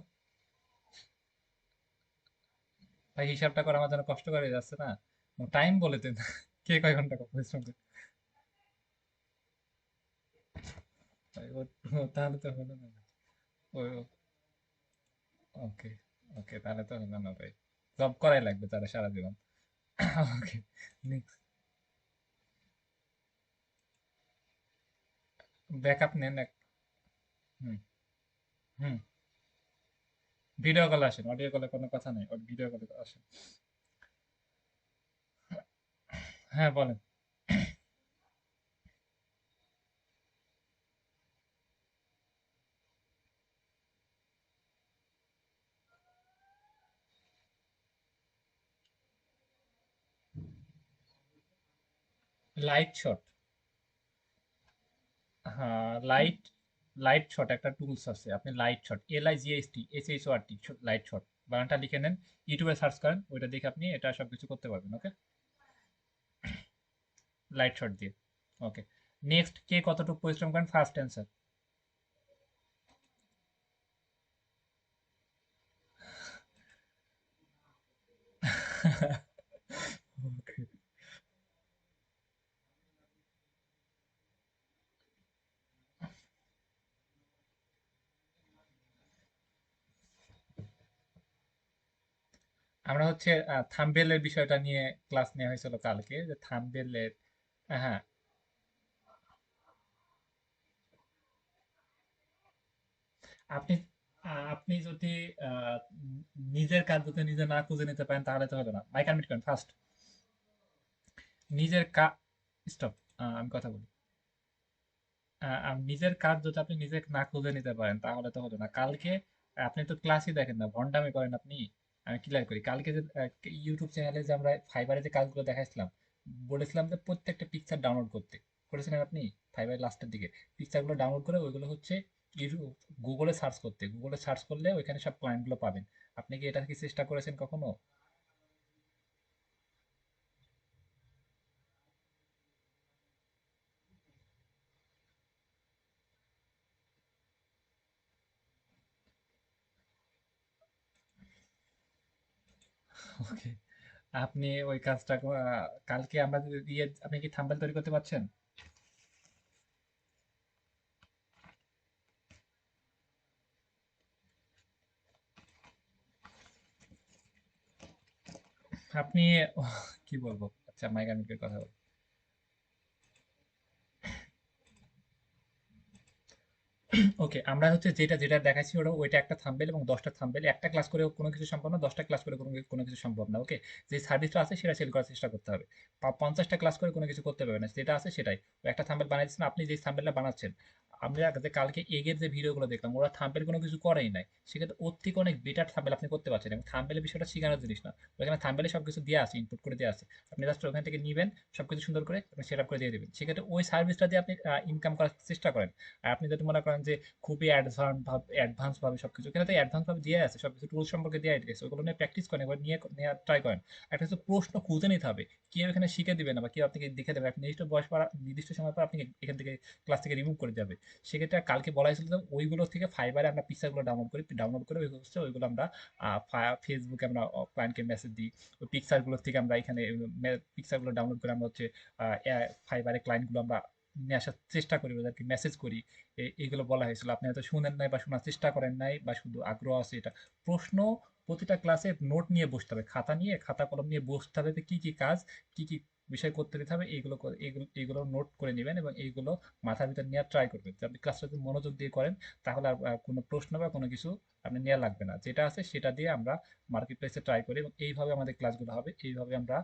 ভাই হিসাবটা করা আমার জন্য কষ্ট করে যাচ্ছে না, টাইম বলে দেন। কে কয় ঘন্টা পরিশ্রম করে? ভাই, তাহলে তো হলো না। ওকে, ওকে, তাহলে তো হলো না ভাই, জব করাই লাগবে তারা সারা জীবন। ওকে, নেক্সট। ব্যাকআপ নেন এক। হুম, হুম। ভিডিও কল আসেন, অডিও কলে কোনো কথা নেই, ভিডিও কলে আসেন। হ্যাঁ বলেন। Light shot. হ্যাঁ, লাইট, লাইট শট একটা টুলস আছে, আপনি light shot, LIGHT light shot বানানটা লিখে নেন, ইউটিউবে সার্চ করেন, ওইটা দেখে আপনি এটা সবকিছু করতে পারবেন। ওকে, লাইট শট দিয়ে। ওকে, নেক্সট, কে কতটুকু পরিশ্রম করেন, ফার্স্ট অ্যান্সার। ওকে, আমরা হচ্ছে থাম্বনেলের বিষয়টা নিয়ে ক্লাস নেওয়া হয়েছিল কালকে, যে থাম্বনেলের। হ্যাঁ, আপনি আপনি যদি আহ, নিজের কাজ যদি নিজে না খুঁজে নিতে পারেন তাহলে তো হবে না। মাইক আনমিউট করেন ফার্স্ট। নিজের কাজ, স্টপ, আমি কথা বলি। নিজের কাজ যদি আপনি নিজে না খুঁজে নিতে পারেন তাহলে তো হলো না। কালকে আপনি তো ক্লাসই দেখেন না, ভন্ডামি করেন আপনি। আমি ক্লিয়ার করি, কালকে যে ইউটিউব চ্যানেলে যে আমরা ফাইবারে যে কাজগুলো দেখাইছিলাম, বলেছিলাম যে প্রত্যেকটা পিকচার ডাউনলোড করতে, করেছিলেন আপনি? ফাইবারের লাস্টের দিকে পিকচারগুলো ডাউনলোড করে ওইগুলো হচ্ছে গুগলে সার্চ করতে, গুগলে সার্চ করলে ওইখানে সব ক্লায়েন্টগুলো পাবেন। আপনি কি এটা কি চেষ্টা করেছেন কখনো? ওকে, আপনি ওই কাজটা কালকে আমরা দিয়ে, আপনি কি থাম্বনেল তৈরি করতে পারছেন? আপনি কি বলবো, আচ্ছা মাইকামিকের কথা বলি। ওকে, আমরা হচ্ছে যেটা যেটা দেখাচ্ছি ওইটা একটা থাম্বনেল এবং 10টা থাম্বনেল, একটা ক্লাস করে কোনো কিছু সম্ভব না, 10টা ক্লাস করে কোনো কিছু সম্ভব না। ওকে, যে সার্ভিসটা আছে সেটা সেল করার চেষ্টা করতে হবে। 50টা ক্লাস করে কোনো কিছু করতে পারবে না, যেটা আছে সেটাই। ওই একটা থাম্বনেল বানাইছেন, আপনি যে থাম্বনেলটা বানাচ্ছেন, আমরা যে কালকে এগের যে ভিডিওগুলো দেখলাম ওরা থাম্বেল কোনো কিছু করেই নাই, সেক্ষেত্রে ওর থেকে অনেক বেটার থাম্বেল আপনি করতে পারছেন। এবং থাম্বেলের বিষয়টা শেখানোর জিনিস না, ওখানে থাম্বেলে সবকিছু দেওয়া আছে, ইনপুট করে দেওয়া আছে, আপনি জাস্ট ওখান থেকে নিবেন সবকিছু সুন্দর করে এবং সেট আপ করে দিয়ে দেবেন। সেক্ষেত্রে ওই সার্ভিসটা দিয়ে আপনি ইনকাম করার চেষ্টা করেন। আর আপনি যদি মনে করেন যে খুবই অ্যাডভান্স ভাবে সবকিছু, এখানে তো অ্যাডভান্স ভাবে দিয়ে আছে, সবকিছু টুল সম্পর্কে দিয়ে আছে, ওগুলো নিয়ে প্র্যাকটিস করেন, এবার নিয়ে নেওয়ার ট্রাই করেন। একটা হচ্ছে প্রশ্ন খুঁজে নিতে হবে, কেউ এখানে শিখে দিবে না বা কেউ আপনাকে দেখে দেবে, একটা নির্দিষ্ট বয়স পর নির্দিষ্ট সময় পর আপনি এখান থেকে ক্লাস থেকে রিমুভ করে যাবে। সেক্ষেত্রে কালকে বলা হয়েছিল যে ওইগুলো থেকে ফাইবারে আমরা পিকচারগুলো ডাউনলোড করি, ডাউনলোড করে ওই হচ্ছে ওইগুলো আমরা ফেসবুকে আমরা ক্লায়েন্টকে মেসেজ দিই। ওই পিকচারগুলো থেকে আমরা এখানে পিকচারগুলো ডাউনলোড করে আমরা হচ্ছে ফাইবারে ক্লায়েন্টগুলো আমরা নিয়ে আসার চেষ্টা করি, ওদেরকে মেসেজ করি। এইগুলো বলা হয়েছিল, আপনি হয়তো শুনেন নাই বা শোনার চেষ্টা করেন নাই বা শুধু আগ্রহ আছে এটা। প্রশ্ন প্রতিটা ক্লাসে নোট নিয়ে বসতে হবে, খাতা নিয়ে খাতা কলম নিয়ে বসতে হবে, যে কি কি কাজ, কি কি বিষয় করতে দিতে হবে, এইগুলো নোট করে নেবেন এবং এইগুলো মাথার ভিতর নেওয়ার ট্রাই করবেন। যে আপনি ক্লাসটা যদি মনোযোগ দিয়ে করেন তাহলে আর কোনো প্রশ্ন বা কোনো কিছু আপনি নেওয়া লাগবে না, যেটা আছে সেটা দিয়ে আমরা মার্কেট প্লেসে ট্রাই করি এবং এইভাবে আমাদের ক্লাসগুলো হবে। এইভাবে আমরা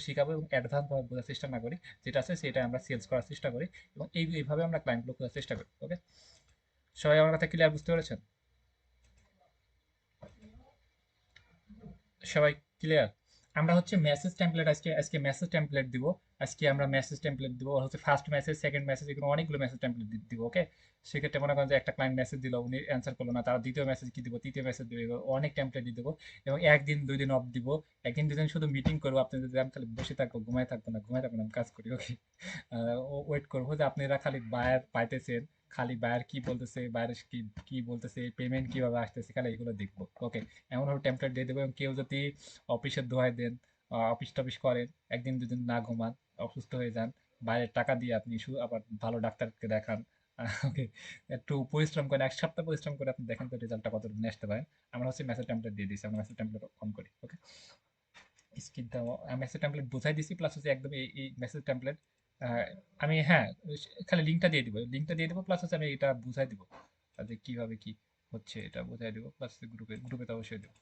শিখাবো এবং অ্যাডভান্স ভাবে বোঝার চেষ্টা না করি, যেটা আছে সেটা আমরা সেলস করার চেষ্টা করি এবং এইভাবে আমরা ক্লায়েন্টগুলো খোঁজার চেষ্টা করি। ওকে, সবাই আমার কথা ক্লিয়ার বুঝতে পেরেছেন? সবাই ক্লিয়ার? আমরা হচ্ছে মেসেজ টেমপ্লেট, আজকে আজকে মেসেজ টেমপ্লেট দিব। আজকে আমরা মেসেজ টেমপ্লেট দিব, হচ্ছে ফার্স্ট মেসেজ, সেকেন্ড মেসেজ, এগুলো অনেকগুলো মেসেজ টেমপ্লেট দিব। ওকে, সেক্ষেত্রে মনে করেন যে একটা ক্লায়েন্ট মেসেজ দিল, উনি অ্যান্সার করলো না, তারা দ্বিতীয় মেসেজ কি দিব, তৃতীয় মেসেজ দিব, এগুলো অনেক টেমপ্লেট দিয়ে দেবো। এবং একদিন দুই দিন অফ দিব, একদিন দুদিন শুধু মিটিং করবো, আপনি যদি আমি খালি বসে থাকবো, ঘুমাই থাকবো না, আমি কাজ করি। ওকে, ওয়েট করবো যে আপনারা খালি বায়ার পাইতেছেন, খালি বায়ার কি বলতেছে, বায়ার কি কি বলতেছে, পেমেন্ট কিভাবে আসতেছে, খালি এগুলো দেখবো। ওকে, এমন ভাবে টেমপ্লেট দিয়ে দেবো। এবং কেউ যদি অফিসের দোহাই দেন, অফিস টফিস করেন, একদিন দুদিন না ঘুমান, অসুস্থ হয়ে যান, বাইরের টাকা দিয়ে আপনি আবার ভালো ডাক্তারকে দেখান, ওকে, একটু পরিশ্রম করেন, এক সপ্তাহ পরিশ্রম করে আপনি দেখেন তো রেজাল্টটা কত নিয়ে আসতে পারেন। আমরা হচ্ছে মেসেজ টেমপ্লেট দিয়ে দিচ্ছি, আমরা মেসেজ টেমপ্লেট অন করি। ওকে, স্ক্রিনটা মেসেজ টেমপ্লেট বুঝাই দিছি, প্লাস হচ্ছে একদম এই মেসেজ টেমপ্লেট আমি, হ্যাঁ, খালি লিঙ্কটা দিয়ে দিব, প্লাস হচ্ছে আমি এটা বুঝাই দিব যে কিভাবে কি হচ্ছে, এটা বুঝাই দিব, প্লাস গ্রুপে গ্রুপে তো অবশ্যই দেবো।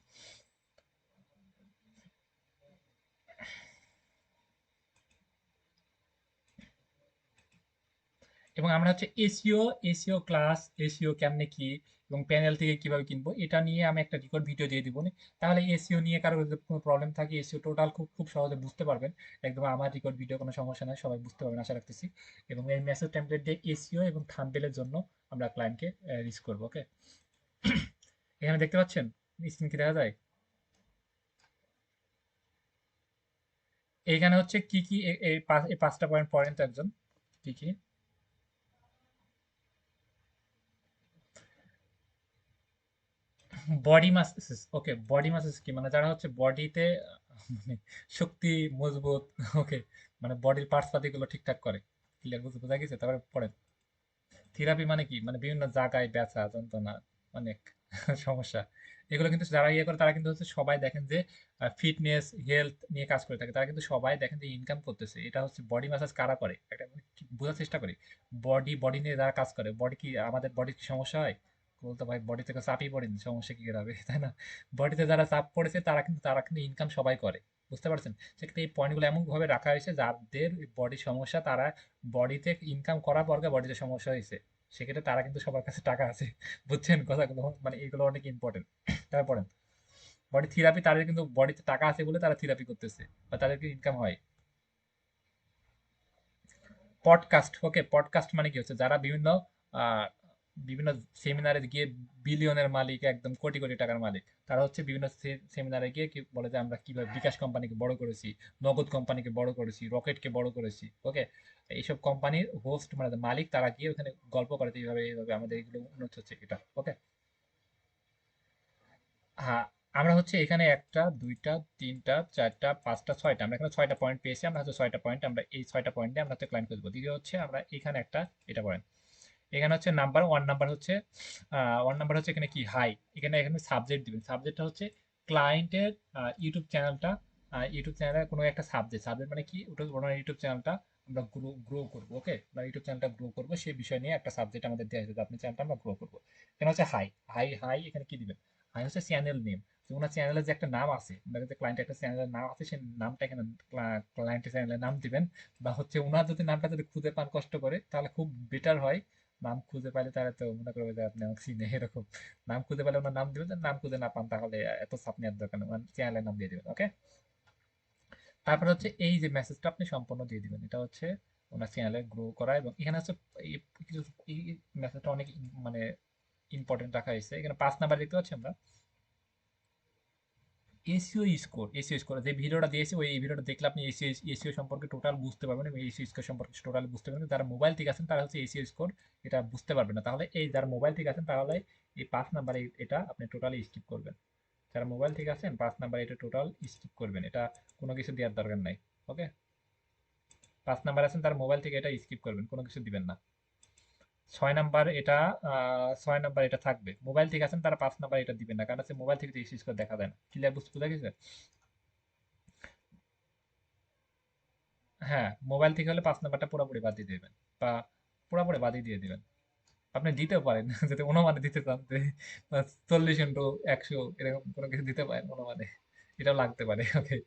এবং আমরা হচ্ছে এসিও, এসিও ক্লাস, এসিও কেমনে কি এবং প্যানেল থেকে কিভাবে কিনবো এটা নিয়ে আমি একটা রেকর্ড ভিডিও দিয়ে দিব নি। তাহলে এসিও নিয়ে কারো যদি কোনো প্রবলেম থাকে, এসিও টোটাল খুব খুব সহজে বুঝতে পারবেন। একদম আমার রেকর্ড ভিডিও, কোনো সমস্যা নাই, সবাই বুঝতে পারবেন আশা রাখতেছি। এবং এই মেসেজ টেমপ্লেট দিয়ে এসিও এবং থাম্বনেলের জন্য আমরা ক্লায়েন্টকে রিচ করবো। ওকে, এখানে দেখতে পাচ্ছেন স্ক্রিন কি দেখা যায়? এইখানে হচ্ছে কি কি এই পাঁচটা পয়েন্ট পড়েন তো একজন, কি কি? বডি মাসেস। ওকে, বডি মাসেস কি মানে, যারা হচ্ছে বডিতে মানে শক্তি মজবুত, ওকে, মানে বডির পার্টস পাতি গুলো ঠিকঠাক করে। ক্লিয়ার, বোঝা গেছে? তারপরে পড়েন। থেরাপি মানে কি, মানে বিভিন্ন জায়গায় ব্যথা যন্ত্রণা, অনেক সমস্যা, এগুলো কিন্তু যারা ইয়ে করে তারা কিন্তু হচ্ছে সবাই দেখেন যে ফিটনেস হেলথ নিয়ে কাজ করে থাকে, তারা কিন্তু সবাই দেখেন যে ইনকাম করতেছে। এটা হচ্ছে বডি ম্যাসাজ কারা করে, একটা মানে কি বোঝার চেষ্টা করি। বডি নিয়ে যারা কাজ করে, বডি কি আমাদের বডির কি সমস্যা হয়? বলতে ভাই বডি থেকে চাপই পড়েনি, সমস্যা কি হবে, তাই না? বডিতে যারা চাপ পড়েছে তারা কিন্তু ইনকাম সবাই করে, বুঝতে পারছেন? সেক্ষেত্রে এই পয়েন্টগুলো এমন ভাবে রাখা হয়েছে যাদের বডি সমস্যা, তারা বডিতে ইনকাম করার পর বডিতে সমস্যা হয়েছে, সেক্ষেত্রে তারা কিন্তু সবার কাছে টাকা আছে। বুঝছেন কথাগুলো? মানে এগুলো অনেক ইম্পর্টেন্ট। তারপরে বডি থেরাপি, তাদের কিন্তু বডিতে টাকা আছে বলে তারা থেরাপি করতেছে বা তাদেরকে ইনকাম হয়। পডকাস্ট, ওকে, পডকাস্ট মানে কি হচ্ছে, যারা আহ, বিভিন্ন সেমিনারে গিয়ে বিলিয়নের মালিক, একদম কোটি কোটি টাকার মালিক, তারা হচ্ছে বিভিন্ন সেমিনারে গিয়ে কি বলে যে আমরা কিভাবে বিকাশ কোম্পানিকে বড় করেছি, নগদ কোম্পানিকে বড় করেছি, রকেটকে বড় করেছি। ওকে, এইসব কোম্পানির হোস্ট মানে মালিক, তারা গিয়ে ওখানে গল্প করে যে এইভাবে এইভাবে আমাদের এগুলো উন্নত হচ্ছে, এটা। ওকে, হ্যাঁ, আমরা হচ্ছে এখানে একটা দুইটা তিনটা চারটা পাঁচটা ছয়টা, আমরা এখানে ছয়টা পয়েন্ট পেয়েছি। আমরা হচ্ছে ছয়টা পয়েন্ট, আমরা এই ছয়টা পয়েন্টে আমরা হচ্ছে ক্লায়েন্ট খুঁজবো। দ্বিতীয় হচ্ছে আমরা এখানে একটা, এটা পয়েন্ট, এখানে হচ্ছে নাম্বার ওয়ান নাম্বার হচ্ছে এখানে কি হাই, এখানে এখানে সাবজেক্ট দিবেন। সাবজেক্টটা হচ্ছে ক্লায়েন্টের ইউটিউব চ্যানেলটা, ইউটিউব চ্যানেলের কোনো একটা সাবজেক্ট, সাবজেক্ট মানে কি, ওটা ওনার ইউটিউব চ্যানেলটা আমরা গ্রো গ্রো করবো। ওকে, আমরা ইউটিউব চ্যানেলটা গ্রো করবো, সেই বিষয় নিয়ে একটা সাবজেক্ট আমাদের দেওয়া হয়েছে, আপনি চ্যানেলটা আমরা গ্রো করবো। এখানে হচ্ছে হাই, হাই এখানে কি দিবেন? হাই হচ্ছে চ্যানেল নেম, যে ওনার চ্যানেলের যে একটা নাম আছে, মানে যে ক্লায়েন্টের একটা চ্যানেলের নাম আছে, সেই নামটা এখানে ক্লায়েন্টের চ্যানেলের নাম দিবেন। বা হচ্ছে ওনার যদি নামটা যদি খুঁজে পান কষ্ট করে, তাহলে খুব বেটার হয় নাম খুঁজে পাইলে তারা তো মনে করবে যে আপনি আমাকে চিনে এরকম। নাম খুঁজে পেলে ওনার নাম দিবেন, যদি নাম খুঁজে না পান তাহলে এত চাপ নেওয়ার দরকার নেই, চ্যানেলের নাম দিয়ে দিবেন। ওকে, তারপর হচ্ছে এই যে মেসেজটা আপনি সম্পূর্ণ দিয়ে দিবেন, এটা হচ্ছে ওনার চ্যানেলে গ্রো করা। এবং এখানে হচ্ছে এই কিছু এই মেসেজটা অনেক মানে ইম্পর্টেন্ট রাখা হয়েছে। এখানে 5 নাম্বার দেখতে পাচ্ছি আমরা, এসইও স্কোর। এসইও স্কোর যে ভিডিওটা দিয়েছি, ওই ভিডিওটা দেখলে আপনি এসইও এসইও সম্পর্কে টোটাল বুঝতে পারবেন এবং এসইও স্কোর সম্পর্কে টোটাল বুঝতে পারবেন। যারা মোবাইল থেকে আছেন তারা হচ্ছে এসইও স্কোর এটা বুঝতে পারবেন না, তাহলে এই যারা মোবাইল থেকে আছেন তাহলে এই 5 নাম্বার এটা আপনি টোটালি স্কিপ করবেন। যারা মোবাইল থেকে আছেন 5 নাম্বার এটা টোটাল স্কিপ করবেন, এটা কোনো কিছু দেওয়ার দরকার নাই। ওকে, 5 নাম্বার আছেন তার মোবাইল থেকে এটা স্কিপ করবেন, কোনো কিছু দিবেন না। 6 নাম্বার এটা 6 নাম্বার এটা থাকবে, মোবাইল থেকে আছেন তারা 5 নাম্বার এটা দিবেন না, কারণ হচ্ছে মোবাইল থেকে তো স্কোর দেখা যায় না। ক্লিয়ার, বুঝতে বুঝা গেছে? হ্যাঁ, মোবাইল থেকে হলে 5 নাম্বারটা পুরোপুরি বাদ দিয়ে দেবেন, বা পুরোপুরি বাদই দিয়ে দিবেন। আপনি দিতেও পারেন যদি অনুমানে দিতে চান যে 40 × 100 এরকম কোনো কিছু দিতে পারেন অনুমানে, এটাও লাগতে পারে। ওকে,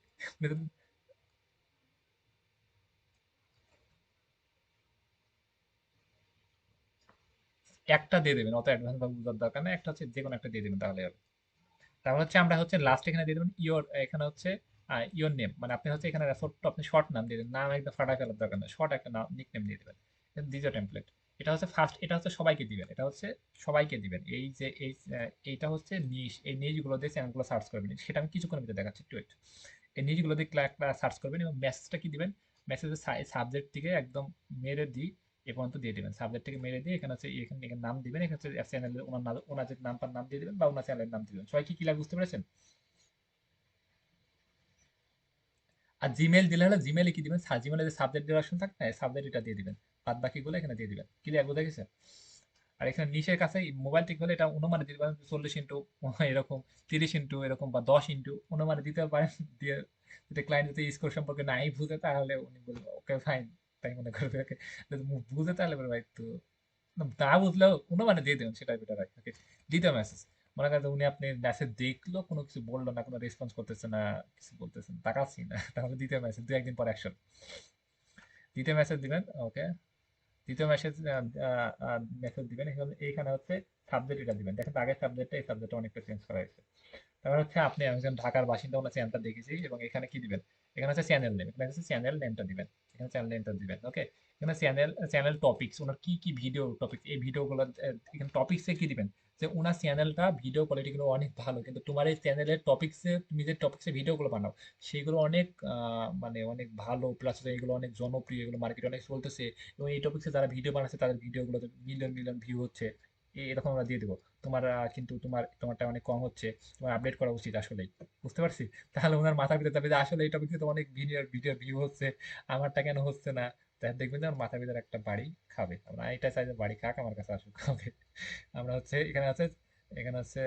একটা দিয়ে দেবেন, অত অ্যাডভান্স বা বুঝার দরকার নেই, একটা হচ্ছে যে কোনো একটা দিয়ে দেবেন তাহলে হবে। তারপর হচ্ছে আমরা হচ্ছে লাস্ট এখানে দিয়ে দেবেন ইওর, এখানে হচ্ছে ইওর নেম, মানে আপনি হচ্ছে এখানে ছোট্ট আপনি শর্ট নাম দিয়ে দেবেন, নাম একদম ফাটা ফেলার দরকার নেই, শর্ট একটা নাম নিক নেম দিয়ে দেবেন। দ্বিতীয় টেমপ্লেট, এটা হচ্ছে ফার্স্ট, এটা হচ্ছে সবাইকে দিবেন, এটা হচ্ছে সবাইকে দিবেন। এই যে এইটা হচ্ছে নিশ, এই নিশ গুলো দিয়ে চ্যানেলগুলো সার্চ করবেন, সেটা আমি কিছুক্ষণের ভিতরে দেখাচ্ছি, একটু wait। এই নিশ গুলো দিয়ে সার্চ করবেন এবং মেসেজটা কি দিবেন, মেসেজের সাবজেক্ট থেকে একদম মেরে দিই এ পর্যন্ত দিয়ে দিবেন, সাবজেক্ট থেকে মেরে দিয়ে এখানে হচ্ছে এখানে এখানে নাম দিবেন, এখানে হচ্ছে চ্যানেলের ওনার নাম, ওনার যে নাম তার নাম দিয়ে দিবেন বা ওনার চ্যানেলের নাম দিবেন। সবাই কি ক্লিয়ার, বুঝতে পেরেছেন? আর জিমেল দিলে হলে জিমেলে কি দিবেন, জিমেলে যে সাবজেক্ট দেওয়ার অপশন থাকে না, সাবজেক্ট এটা দিয়ে দিবেন, বাদ বাকিগুলো এখানে দিয়ে দিবেন। ক্লিয়ার, বোঝা গেছে? আর এখানে নিচের কাছে মোবাইল ঠিক হলে এটা অনুমানে দিতে পারেন 40 ইন্টু এরকম, 30 ইন্টু এরকম, বা 10 ইন্টু অনুমানে দিতে পারেন। দিয়ে যদি ক্লায়েন্ট যদি স্কোর সম্পর্কে নাই বুঝে তাহলে উনি বলবেন ওকে ফাইন, তাই মনে করবে। ওকে, যদি বুঝে তাহলে বলবে ভাই তো, না বুঝলেও অনুমানে দিয়ে দেবেন, সেটাই বেটার হয়। ওকে, দ্বিতীয় মেসেজ, মনে করেন যে উনি আপনি মেসেজ দেখলো, কোনো কিছু বললো না, কোনো রেসপন্স করতেছে না, কিছু বলতেছেন, তাকাচ্ছি না, তাহলে দ্বিতীয় মেসেজ 2 একদিন পর অ্যাকশন, দ্বিতীয় মেসেজ দিবেন। ওকে, দ্বিতীয় মেসেজ মেসেজ দিবেন, এখানে এইখানে হচ্ছে সাবজেক্ট এটা দিবেন। দেখেন তো আগের সাবজেক্টটা এই সাবজেক্টটা অনেকটা চেঞ্জ করা হয়েছে। তারপর হচ্ছে আপনি একজন ঢাকার বাসিন্দা, ওনার চ্যানেলটা দেখেছি, এবং এখানে কি দিবেন, এখানে হচ্ছে চ্যানেল নেম, এখানে হচ্ছে চ্যানেল নেমটা দিবেন, এখানে চ্যানেল নেমটা দিবেন। ওকে, এখানে চ্যানেল টপিকস, ওনার কি কি ভিডিও টপিক, এই ভিডিওগুলো এখানে টপিকসে কি দিবেন, যে ওনার চ্যানেলটা ভিডিও কোয়ালিটি গুলো অনেক ভালো, কিন্তু তোমার এই চ্যানেলের টপিকসে, তুমি যে টপিকসে ভিডিওগুলো বানাও সেগুলো অনেক মানে অনেক ভালো, প্লাস এগুলো অনেক জনপ্রিয়, এগুলো মার্কেটে অনেক চলতেছে, এবং এই টপিকসে যারা ভিডিও বানাচ্ছে তাদের ভিডিওগুলোতে মিলিয়ন মিলিয়ন ভিউ হচ্ছে, এরকম আমরা দিয়ে দেবো। তোমার কিন্তু তোমারটা অনেক কম হচ্ছে, তোমার আপডেট করা উচিত আসলেই। বুঝতে পারছি? তাহলে ওনার মাথার ভিতরে যাবে যে আসলে এই টপিকে তো অনেক ভিডিও ভিডিও ভিউ হচ্ছে, আমারটা কেন হচ্ছে না। তাহলে দেখবেন যে আমার মাথার ভিতরে একটা বাড়ি খাবে, আমরা এটা চাই যে বাড়ি খাক, আমার কাছে আসুক। ওকে, আমরা হচ্ছে এখানে হচ্ছে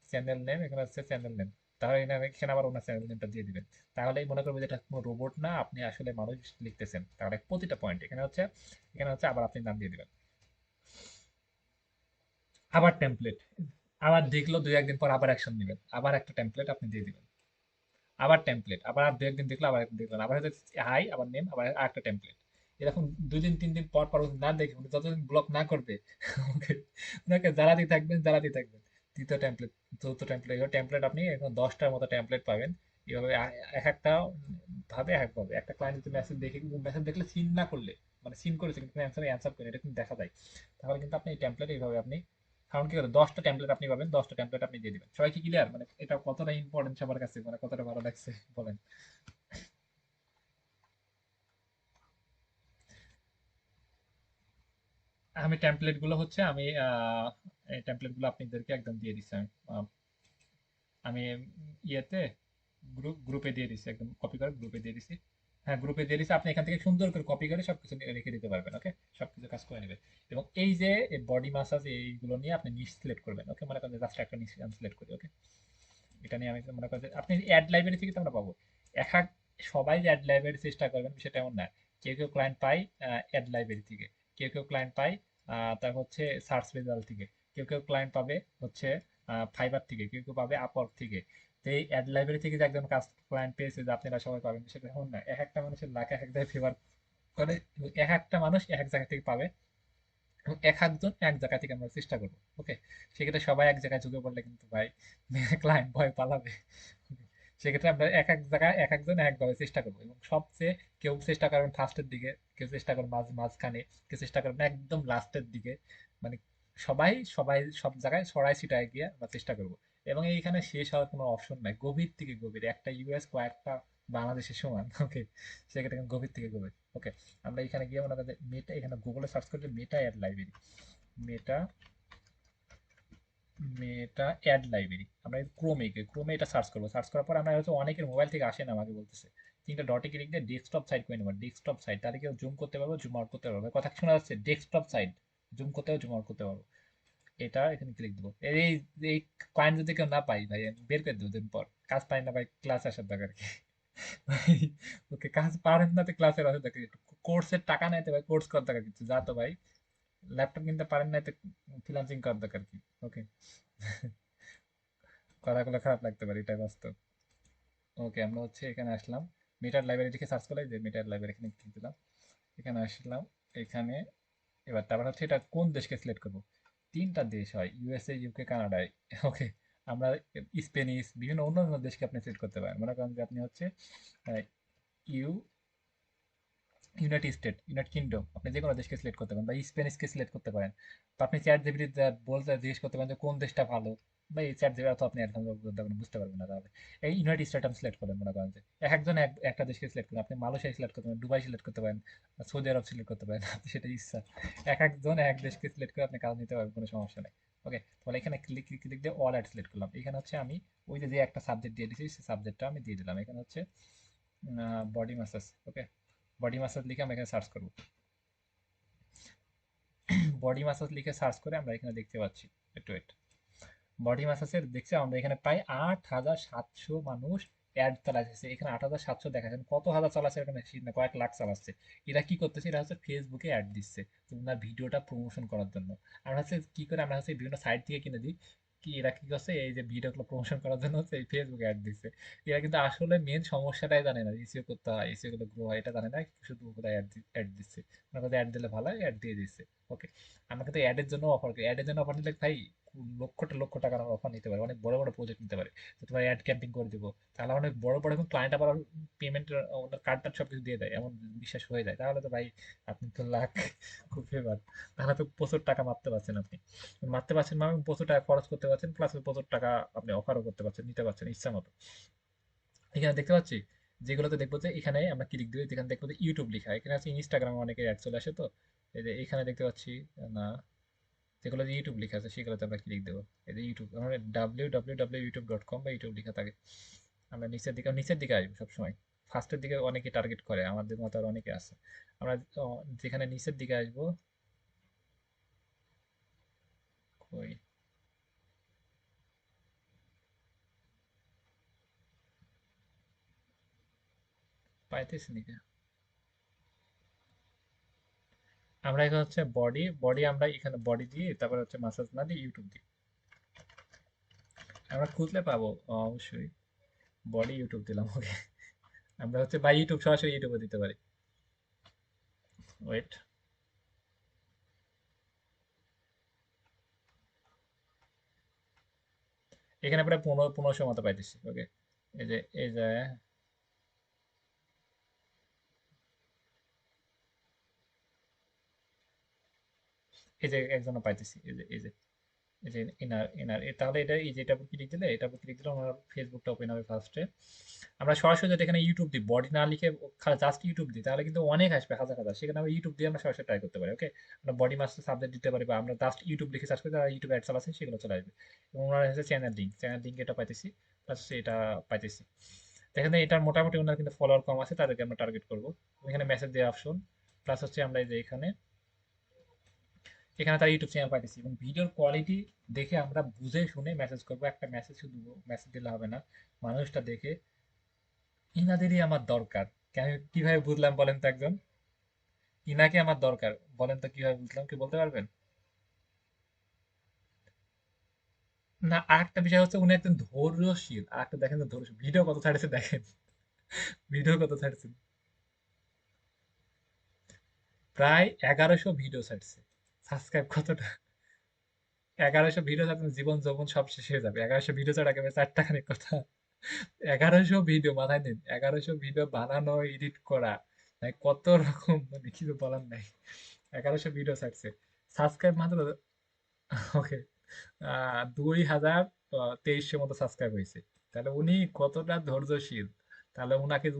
চ্যানেল নেম, এখানে হচ্ছে চ্যানেল নেম, তাহলে এখানে আবার ওনার চ্যানেল নেমটা দিয়ে দিবেন। তাহলেই মনে করবে যে এটা কোনো রোবট না, আপনি আসলে মানুষ লিখতেছেন। তাহলে প্রতিটা পয়েন্ট এখানে হচ্ছে আবার আপনি নাম দিয়ে দিবেন। আবার টেমপ্লেট, আবার দেখলো 2 একদিন পর আবার অ্যাকশন নেবেন, আবার একটা টেমপ্লেট আপনি দিয়ে দিবেন। আবার টেমপ্লেট, আবার 2 একদিন দেখলো আবার একদিন দেখলেন, আবার হচ্ছে হাই, আবার নেম, আবার আরেকটা টেমপ্লেট। এরকম 2 দিন 3 দিন পর পর উনি না দেখে, উনি যতদিন ব্লক না করবে ওকে, ওনাকে জ্বালাতেই থাকবেন, জ্বালাতেই থাকবেন। তৃতীয় টেমপ্লেট, চতুর্থ টেমপ্লেট, টেমপ্লেট আপনি এখন 10টার মতো টেমপ্লেট পাবেন। এভাবে এক একটা ভাবে একভাবে একটা ক্লায়েন্ট যদি মেসেজ দেখে, মেসেজ দেখলে সিন না করলে, মানে সিন করেছে কিন্তু অ্যান্সার করেন, এটা কিন্তু দেখা যায়। তাহলে কিন্তু আপনি এই টেমপ্লেট এইভাবে আপনি, কারণ কি করে 10টা টেমপ্লেট আপনি পাবেন, 10টা টেমপ্লেট আপনি দিয়ে দিবেন। সবাই কি ক্লিয়ার, মানে এটা কতটা ইম্পর্টেন্ট সবার কাছে, মানে কতটা ভালো লাগছে বলেন? আমি টেমপ্লেট গুলো হচ্ছে আমি এই টেমপ্লেট গুলো আপনাদেরকে একদম দিয়ে দিচ্ছি আমি। আমি ইয়েতে গ্রুপে দিয়ে দিচ্ছি, একদম কপি করে গ্রুপে দিয়ে দিচ্ছি। হ্যাঁ, গ্রুপে দিয়ে দিচ্ছি, আপনি এখান থেকে সুন্দর করে কপি করে সবকিছু রেখে দিতে পারবেন। ওকে, সবকিছু কাজ করে নেবে। এবং এই যে বডি মাসাজ এইগুলো নিয়ে আপনি নিশ সিলেক্ট করবেন। ওকে, মনে করেন জাস্ট একটা নিশ আমি সিলেক্ট করি। ওকে, এটা নিয়ে আমি মনে করি যে আপনি অ্যাড লাইব্রেরি থেকে তো আমরা পাবো। এক এক সবাই যে অ্যাড লাইব্রেরি চেষ্টা করবেন সেটা এমন না। কেউ কেউ ক্লায়েন্ট পাই অ্যাড লাইব্রেরি থেকে, কেউ কেউ ক্লায়েন্ট পাই তার হচ্ছে সার্চ রেজাল্ট থেকে, কেউ কেউ ক্লায়েন্ট পাবে হচ্ছে ফাইবার থেকে, কেউ কেউ পাবে আপওয়ার্ক থেকে। তো এই অ্যাড লাইব্রেরি থেকে যে একজন কাজ ক্লায়েন্ট পেয়েছে যে আপনারা সবাই পাবেন সেটা এমন না। এক একটা মানুষের লাখ এক এক জায়গায় ফেভার করে, এবং এক একটা মানুষ এক এক জায়গা থেকে পাবে। এবং এক একজন এক জায়গা থেকে আমরা চেষ্টা করবো। ওকে, সেক্ষেত্রে সবাই এক জায়গায় ঝুঁকে পড়লে কিন্তু ভাই ক্লায়েন্ট ভয় পালাবে। Okay, সেক্ষেত্রে আমরা এক এক জায়গায় এক একজন একভাবে চেষ্টা করবো, এবং সবচেয়ে কেউ চেষ্টা করবেন ফার্স্টের দিকে, কেউ চেষ্টা করবেন মাঝখানে, কেউ চেষ্টা করবেন একদম লাস্টের দিকে। মানে সবাই সবাই সব জায়গায় ছড়াই ছিটায় গিয়ে আমরা চেষ্টা করবো। এবং এইখানে শেষ হওয়ার কোনো অপশন নাই, গভীর থেকে গভীর, একটা ইউএস কয়েকটা বাংলাদেশের সমান। ওকে, সেক্ষেত্রে কিন্তু গভীর থেকে গভীর। ওকে, আমরা এখানে গিয়ে মনে করেন মেটা, এখানে গুগলে সার্চ করলে মেটা অ্যাড লাইব্রেরি, মেটা মেটা অ্যাড লাইব্রেরি, আমরা ক্রোমে এটা সার্চ করবো। সার্চ করার পর আমরা হচ্ছে অনেকের মোবাইল থেকে আসে না, আমাকে বলতেছে তিনটা ডটে ক্লিক দিয়ে ডেস্কটপ সাইট করে নেবো, ডেস্কটপ সাইট, তাহলে কেউ জুম করতে পারবো, জুম আউট করতে পারবো, কথা কি শোনা যাচ্ছে? ডেস্কটপ সাইট, জুম করতে হবে, জুম আউট করতে পারবো। এটা এখানে ক্লিক দেবো। এই এই পয়েন্ট যদি কেউ না পাই ভাই, আমি বের করে দেবো দিন পর, কাজ পাই না ভাই, ক্লাস আসার দরকার কি? ওকে, কাজ পারেন না তো ক্লাসের আসে দরকার কি? কোর্সের টাকা নেই তো ভাই, কোর্স করার দরকার কিছু, যা তো ভাই ল্যাপটপ কিনতে পারেন না তো ফ্রিল্যান্সিং করার দরকার কি? ওকে, কথাগুলো খারাপ লাগতে পারে, এটাই বাস্তব। ওকে, আমরা হচ্ছে এখানে আসলাম, মিটার লাইব্রেরি থেকে সার্চ করলে যে মিটার লাইব্রেরি, এখানে ক্লিক দিলাম, এখানে আসলাম। এখানে এবার তারপর হচ্ছে এটা কোন দেশকে সিলেক্ট করব। তিনটা দেশ হয়, ইউএসএ, ইউকে, কানাডায়। ওকে, আমরা স্পেনিশ বিভিন্ন অন্য অন্য দেশকে আপনি সিলেক্ট করতে পারেন। মনে করেন যে আপনি হচ্ছে U united state, united kingdom, আপনি যে কোনো দেশকে সিলেক্ট করতে পারেন, বা স্প্যানিশকে সিলেক্ট করতে পারেন। তো আপনি চ্যাট জিপিটি বলতে জিজ্ঞেস করতে পারেন যে কোন দেশটা ভালো, বা এই চ্যাট জিপিটি তো আপনি অ্যাডভান্স বুঝতে পারবেন না তাহলে। এই ইউনাইটেড স্টেট আপনি সিলেক্ট করেন, মনে করেন যে এক একজন একটা দেশকে সিলেক্ট করেন, আপনি মালয়েশিয়া সিলেক্ট করতে পারেন, দুবাই সিলেক্ট করতে পারেন, বা সৌদি আরব সিলেক্ট করতে পারেন, আপনি সেটা ইচ্ছা। এক একজন এক দেশকে সিলেক্ট করে আপনি কাজ নিতে পারবেন, কোনো সমস্যা নেই। ওকে, তাহলে এখানে ক্লিক ক্লিক দিয়ে অল অ্যাড সিলেক্ট করলাম। এখানে হচ্ছে আমি ওই যে যে একটা সাবজেক্ট দিয়ে দিয়েছি, সেই সাবজেক্টটা আমি দিয়ে দিলাম। এখানে হচ্ছে বডি ম্যাসাজ। ওকে, বডি ম্যাসাজ লিখে আমরা এখানে সার্চ করবো। বডি ম্যাসাজ লিখে সার্চ করে আমরা এখানে দেখতে পাচ্ছি, একটু ওয়েট, বডি ম্যাসাজের দেখছি আমরা এখানে প্রায় 8,700 মানুষ অ্যাড চালাচ্ছে। এখানে 8,700 দেখাচ্ছেন, কত হাজার চালাচ্ছে এখানে ঠিক না, কয়েক লাখ চালাচ্ছে। এরা কি করতেছে, এরা হচ্ছে ফেসবুকে অ্যাড দিচ্ছে তো ওনার ভিডিওটা প্রমোশন করার জন্য। আর হচ্ছে কি করে, আমরা হচ্ছে বিভিন্ন সাইট থেকে কিনে দিই, কি এরা কি করছে, এই যে ভিডিওগুলো প্রমোশন করার জন্য হচ্ছে এই ফেসবুকে অ্যাড দিচ্ছে। এরা কিন্তু আসলে মেন সমস্যাটাই জানে না, এসিও করতে হয়, এসিও গুলো গ্রো হয় এটা জানে না, শুধু কোথায় অ্যাড দিচ্ছে, ওনার কাছে অ্যাড দিলে ভালো হয়, অ্যাড দিয়ে দিচ্ছে। ওকে, আমরা কিন্তু অ্যাডের জন্য অফার করি, অ্যাডের জন্য অফার দিলে ভাই লক্ষ লক্ষ টাকার অফার নিতে পারে, অনেক বড় বড় প্রজেক্ট নিতে পারে। তো তোমার অ্যাড ক্যাম্পিং করে দিব, তাহলে অনেক বড় বড় এবং ক্লায়েন্ট আবার পেমেন্ট, ওনার কার্ড টার্ড সবকিছু দিয়ে দেয়, এমন বিশ্বাস হয়ে যায়, তাহলে তো ভাই আপনি তো লাখ, খুব ফেভার। তাহলে তো প্রচুর টাকা মারতে পারছেন আপনি, মারতে পারছেন মানে প্রচুর টাকা খরচ করতে পারছেন, প্লাস প্রচুর টাকা আপনি অফারও করতে পারছেন, নিতে পারছেন ইচ্ছা মতো। এখানে দেখতে পাচ্ছি যেগুলোতে দেখবো যে এখানে আমরা ক্লিক দিই, যেখানে দেখবো যে ইউটিউব লেখা, এখানে আছে ইনস্টাগ্রামে অনেকে অ্যাড চলে আসে, তো এই যে এখানে দেখতে পাচ্ছি না, যেগুলো ইউটিউব লেখা আছে সেগুলোতে আমরা ক্লিক দেবো। এই যে ইউটিউব, আমরা www.youtube.com বা ইউটিউব লেখা থাকে, আমরা নিচের দিকে আসবো সবসময়। ফার্স্টের দিকে অনেকে টার্গেট করে, আমাদের মতো আর অনেকে আছে। আমরা যেখানে নিচের দিকে আসবো, কই পাইতেছি নাকি, আমরা এখানে হচ্ছে বডি বডি, আমরা এখানে বডি দিয়ে তারপর হচ্ছে মাসাজ না দিয়ে ইউটিউব দিই, আমরা খুঁজলে পাবো অবশ্যই। বডি ইউটিউব দিলাম। ওকে, আমরা হচ্ছে বাই ইউটিউব সরাসরি ইউটিউবে দিতে পারি। ওয়েট, এখানে প্রায় 1500 মতো পাইতেছি। ওকে, এই যে একজনও পাইতেছি, এই যে ইনার ইনার তাহলে এটা, এই যে এটা ক্লিক দিলে, এটা ক্লিক দিলে আমার ফেসবুকটা ওপেন হবে ফার্স্টে। আমরা সরাসরি যদি এখানে ইউটিউব দিই, বডি না লিখে জাস্ট ইউটিউব দিই, তাহলে কিন্তু অনেক আসবে, হাজার হাজার। সেখানে আমরা ইউটিউব দিয়ে আমরা সরাসরি ট্রাই করতে পারি। ওকে, আমরা বডি মাস্টার সাবজেক্ট দিতে পারি, বা আমরা জাস্ট ইউটিউব লিখে সার্চ করি, যারা ইউটিউব অ্যাড চালাচ্ছে সেগুলো চলে আসবে। এবং ওনার হচ্ছে চ্যানেল লিঙ্ক এটা পাইতেছি, প্লাস এটা পাইতেছি। এখানে এটার মোটামুটি ওনার কিন্তু ফলোয়ার কম আছে, তাদেরকে আমরা টার্গেট করবো। এখানে মেসেজ দেওয়া অপশন, প্লাস হচ্ছে আমরা এই যে এখানে এখানে তার ইউটিউব চ্যানেল পাইতেছি, এবং ভিডিওর কোয়ালিটি দেখে আমরা বুঝে শুনে মেসেজ করবো। একটা মেসেজ শুধু মেসেজ দিলে হবে না, মানুষটা দেখে ইনাদেরই আমার দরকার। আমি কিভাবে বুঝলাম বলেন তো একজন, ইনাকে আমার দরকার, বলেন তো কিভাবে বুঝলাম, কি বলতে পারবেন? না, আরেকটা বিষয় হচ্ছে উনি একজন ধৈর্যশীল, আরেকটা দেখেন তো ধৈর্যশীল, ভিডিও কত ছাড়েছে দেখেন, ভিডিও কত ছাড়ছে, প্রায় 1100 ভিডিও ছাড়ছে। সাবস্ক্রাইব কতটা? 1100 ভিডিও ছাড়া তোমার জীবন যৌবন সব শেষ হয়ে যাবে। 1100 ভিডিও ছাড়া একেবারে চারটাখানিক কথা। 1100 ভিডিও মাথায় নিন, 1100 ভিডিও বানানো এডিট করা, মানে কত রকম, মানে কিছু বলার নাই। 1100 ভিডিও ছাড়ছে, সাবস্ক্রাইব মাত্র, ওকে, 2023 মতো সাবস্ক্রাইব হয়েছে। তাহলে উনি কতটা ধৈর্যশীল। তাহলে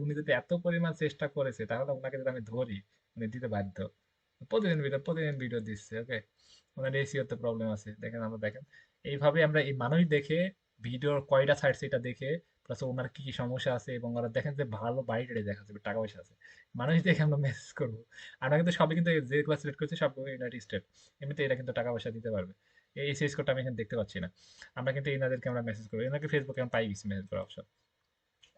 উনি যদি এত পরিমাণ চেষ্টা করেছে, তাহলে উনাকে যদি আমি ধরি, উনি দিতে বাধ্য। প্রতিদিন ভিডিও দিচ্ছে, ওকে। ওনার এসিওতে প্রবলেম আছে, দেখেন, আমরা দেখেন এইভাবে আমরা এই মানুষ দেখে ভিডিওর কয়টা ছাড়ছে এটা দেখে, প্লাস ওনার কি কি সমস্যা আছে, এবং ওরা দেখেন যে ভালো বাড়ি টাড়ি দেখা যাবে, টাকা পয়সা আছে, মানুষ দেখে আমরা মেসেজ করবো। আমরা কিন্তু সবই কিন্তু যেগুলো সিলেক্ট করছি সব ইউনাইটেড স্টেট, এমনিতে এরা কিন্তু টাকা পয়সা দিতে পারবে। এই সিরিজ কোডটা আমি এখানে দেখতে পাচ্ছি না। আমরা কিন্তু এনাদেরকে আমরা মেসেজ করবো, এনাকে ফেসবুকে আমি পাই গেছি মেসেজ করার অপশন।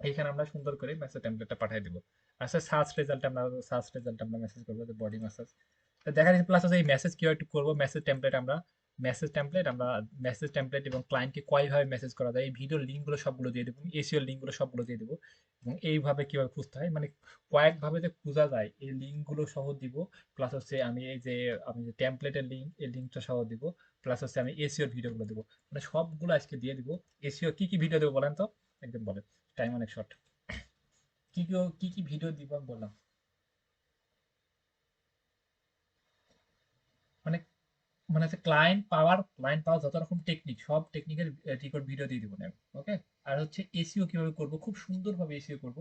এইখানে আমরা সুন্দর করে মেসেজ টেমপ্লেটটা পাঠিয়ে দিব। আচ্ছা, সার্চ রেজাল্ট আমরা মেসেজ করবো যে বডি মেসেজ। তো দেখা যাচ্ছে, প্লাস হচ্ছে এই মেসেজ কিভাবে একটু করবো, মেসেজ টেমপ্লেট এবং ক্লায়েন্টকে কয়ভাবে মেসেজ করা যায়, এই ভিডিও লিঙ্কগুলো সবগুলো দিয়ে দেবো, এসিও লিঙ্কগুলো সবগুলো দিয়ে দেবো। এবং এইভাবে কিভাবে খুঁজতে হয়, মানে কয়েকভাবে যে খোঁজা যায় এই লিঙ্কগুলো সহ দিব। প্লাস হচ্ছে আমি যে টেমপ্লেটের লিঙ্ক, এই লিঙ্কটা সহ দিব। প্লাস হচ্ছে আমি এসিওর ভিডিওগুলো দেবো, মানে সবগুলো আজকে দিয়ে দিব। এসিও কি কি ভিডিও দেবো বলেন তো, একদম বলেন, টাইম অনেক শর্ট। কি কি ভিডিও দিব আমি বললাম, মানে মানে হচ্ছে ক্লায়েন্ট পাওয়ার যত রকম টেকনিক, সব টেকনিকের রেকর্ড ভিডিও দিয়ে দিব না। ওকে। আর হচ্ছে এসইও কিভাবে করব, খুব সুন্দরভাবে এসইও করব,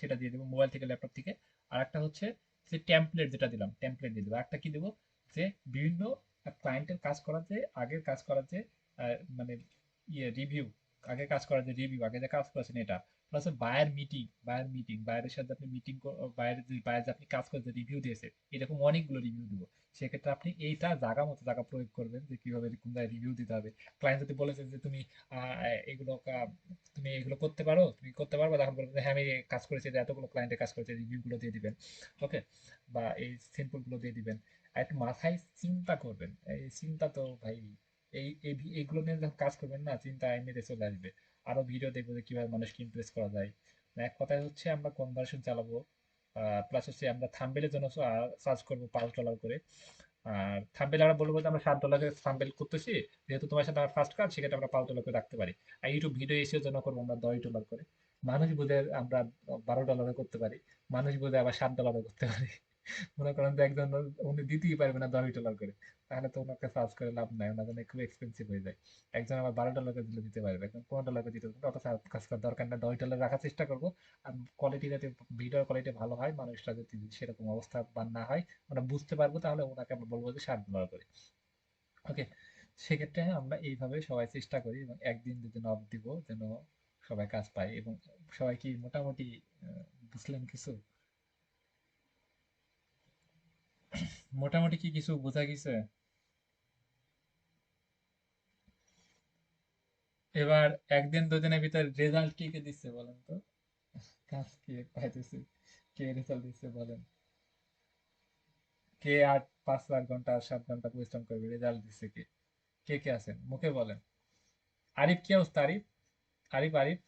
সেটা দিয়ে দেবো মোবাইল থেকে, ল্যাপটপ থেকে। আর একটা হচ্ছে যে টেমপ্লেট যেটা দিলাম, টেমপ্লেট দিয়ে দেবো। একটা কি দেবো, যে বিভিন্ন ক্লায়েন্টের কাজ করার যে আগের কাজ করার যে মানে রিভিউ, আগে কাজ করার যে রিভিউ, আগে যে কাজ করেছেন এটা, প্লাস বায়ার মিটিং, বায়ারের সাথে আপনি বায়ার যে আপনি কাজ করে যে রিভিউ দিয়েছে, এরকম অনেকগুলো রিভিউ দিব। সেক্ষেত্রে আপনি এইটা জায়গা প্রয়োগ করবেন, যে কিভাবে কোন জায়গায় রিভিউ দিতে হবে। ক্লায়েন্ট যদি বলেছে যে তুমি আহ, এগুলো তুমি এগুলো করতে পারো, তুমি করতে পারবে, তখন বলবেন যে হ্যাঁ আমি এই কাজ করেছি, যে এতগুলো ক্লায়েন্টের কাজ করেছে, রিভিউ গুলো দিয়ে দিবেন। ওকে। বা এই সিম্পল গুলো দিয়ে দিবেন। আর একটু মাথায় চিন্তা করবেন, এই চিন্তা তো ভাই, এইগুলো নিয়ে যখন কাজ করবেন না, চিন্তা এমনিতে চলে আসবে। আরো ভিডিও দেখবো যে কিভাবে মানুষকে ইমপ্রেস করা যায়। এক কথায় হচ্ছে আমরা কনভার্সন চালাবো। প্লাস হচ্ছে আমরা থাম্বেলের জন্য সার্চ করবো $5 করে। আর থাম্বেল আমরা বলবো যে আমরা $7 থাম্বেল করতেছি, যেহেতু তোমার সাথে আমার ফার্স্ট কাজ, সেক্ষেত্রে আমরা $5 করে রাখতে পারি। আর ইউটিউব ভিডিও এসেও জন্য করবো আমরা $10 করে। মানুষ বোধে আমরা $12 করতে পারি, মানুষ বোধে আবার $7 করতে পারি। মনে করেন যে একজন উনি দিতেই পারবে না $10 করে, তাহলে তো ওনাকে সার্চ করে লাভ নাই, ওনার জন্য খুব এক্সপেন্সিভ হয়ে যায়। একজন আবার $12 দিলে দিতে পারবে, একজন $15 দিতে পারবে, অত কাজ করার দরকার না, $10 রাখার চেষ্টা করবো। আর কোয়ালিটি যাতে, ভিডিওর কোয়ালিটি ভালো হয়, মানুষরা যদি সেরকম অবস্থা বা না হয়, আমরা বুঝতে পারবো, তাহলে ওনাকে আমরা বলবো যে $7 করে। ওকে। সেক্ষেত্রে আমরা এইভাবে সবাই চেষ্টা করি, এবং একদিন দুদিন অফ দিব, যেন সবাই কাজ পায়। এবং সবাই কি মোটামুটি বুঝলেন কিছু, মোটামুটি কি কিছু বোঝা গেছে? এবার একদিন দুদিনের ভিতর রেজাল্ট কে কে দিচ্ছে বলেন তো, কাজ কে পাইতেছে, কে রেজাল্ট দিচ্ছে বলেন, কে 5-8 ঘন্টা 7 ঘন্টা পরিশ্রম করবে, রেজাল্ট দিচ্ছে কে, কে কে আছেন মুখে বলেন। আরিফ, কি অবস্থা আরিফ? আরিফ,